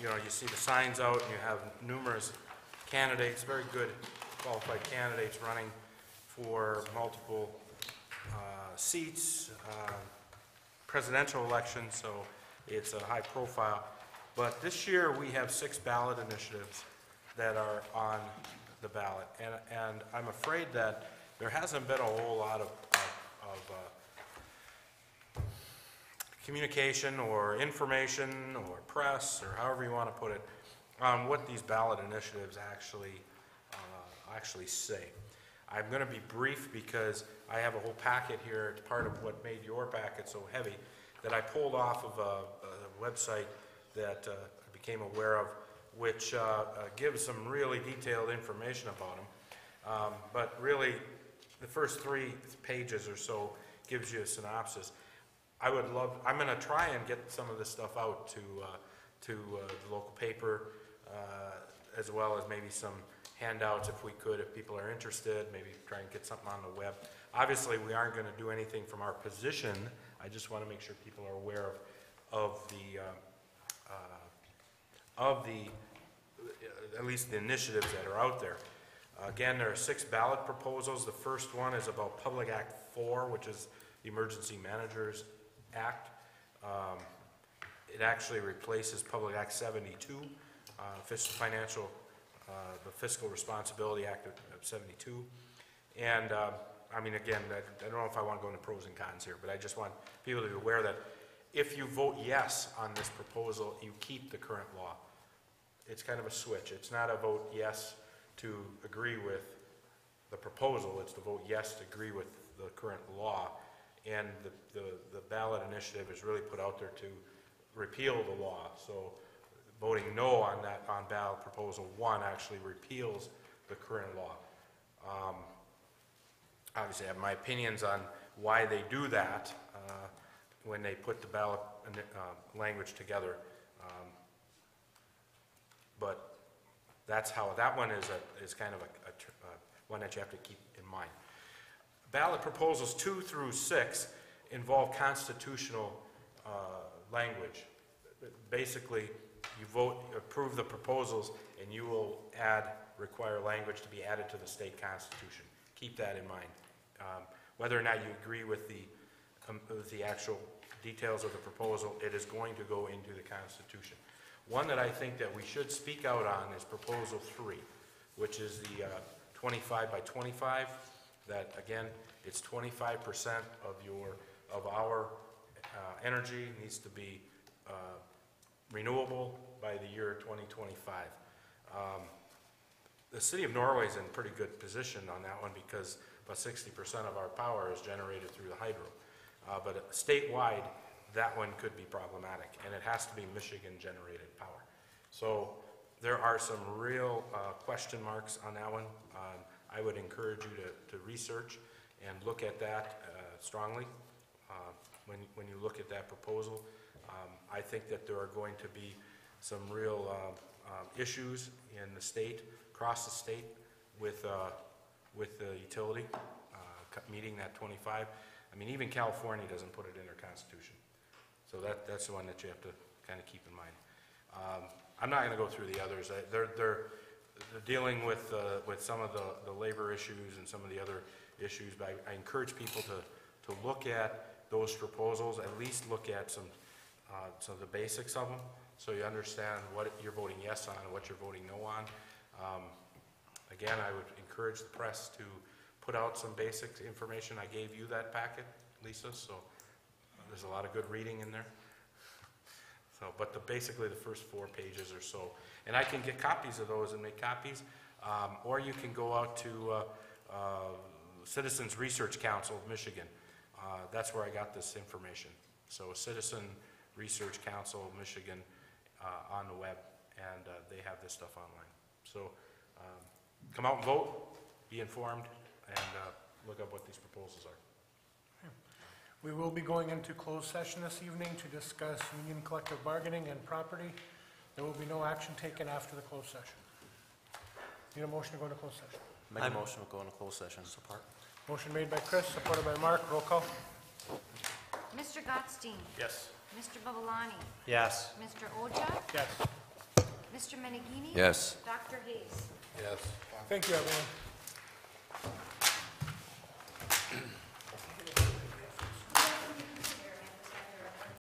you see the signs out and you have numerous candidates, very good qualified candidates running for multiple seats, presidential elections, so it's a high profile. But this year we have 6 ballot initiatives that are on the ballot, and I'm afraid that there hasn't been a whole lot of communication or information or press or however you want to put it on what these ballot initiatives actually say. I'm going to be brief because I have a whole packet here. It's part of what made your packet so heavy that I pulled off of a website that I became aware of, which gives some really detailed information about them. But really, the first 3 pages or so gives you a synopsis. I'm going to try and get some of this stuff out to the local paper, as well as maybe some handouts if we could, if people are interested, maybe try and get something on the web. Obviously, we aren't going to do anything from our position. I just want to make sure people are aware of at least the initiatives that are out there. Again, there are 6 ballot proposals. The first one is about Public Act 4, which is the Emergency Managers Act. It actually replaces Public Act 72, the Fiscal Responsibility Act of 72. And again, I don't know if I want to go into pros and cons here, but I just want people to be aware that if you vote yes on this proposal, you keep the current law. It's kind of a switch. It's not a vote yes to agree with the proposal, it's to vote yes to agree with the current law. And the ballot initiative is really put out there to repeal the law. So voting no on ballot proposal 1 actually repeals the current law. Obviously, I have my opinions on why they do that when they put the ballot language together. But that's how that one is kind of a one that you have to keep in mind. Ballot proposals 2 through 6 involve constitutional language. Basically, you approve the proposals, and you will require language to be added to the state constitution. Keep that in mind. Whether or not you agree with the actual details of the proposal, it is going to go into the Constitution. One that I think that we should speak out on is Proposal 3, which is the 25 by 25. That again, it's 25% of our energy needs to be renewable by the year 2025. The city of Norway is in pretty good position on that one because about 60% of our power is generated through the hydro. But statewide, that one could be problematic, and it has to be Michigan-generated power. So there are some real question marks on that one. I would encourage you to research and look at that strongly when you look at that proposal. I think that there are going to be some real issues in the state, across the state, with the utility meeting that 25. I mean, even California doesn't put it in their constitution. So that's the one that you have to kind of keep in mind. I'm not going to go through the others. They're dealing with some of the labor issues and some of the other issues, but I encourage people to look at those proposals, at least look at some of the basics of them, so you understand what you're voting yes on and what you're voting no on. Again, I would encourage the press to put out some basic information. I gave you that packet, Lisa, so there's a lot of good reading in there. So, but basically the first 4 pages or so. And I can get copies of those and make copies, or you can go out to Citizens Research Council of Michigan. That's where I got this information. So Citizen Research Council of Michigan on the web, and they have this stuff online. So come out and vote, be informed, and look up what these proposals are. We will be going into closed session this evening to discuss union collective bargaining and property. There will be no action taken after the closed session. Need a motion to go into closed session? Make a motion to go into closed session. Support. Motion made by Chris, supported by Mark. Roll call. Mr. Gottstein, Yes. Mr. Babalani, Yes. Mr. Oja, Yes. Mr. Menegini. Yes. Dr. Hayes. Yes. Thank you, everyone.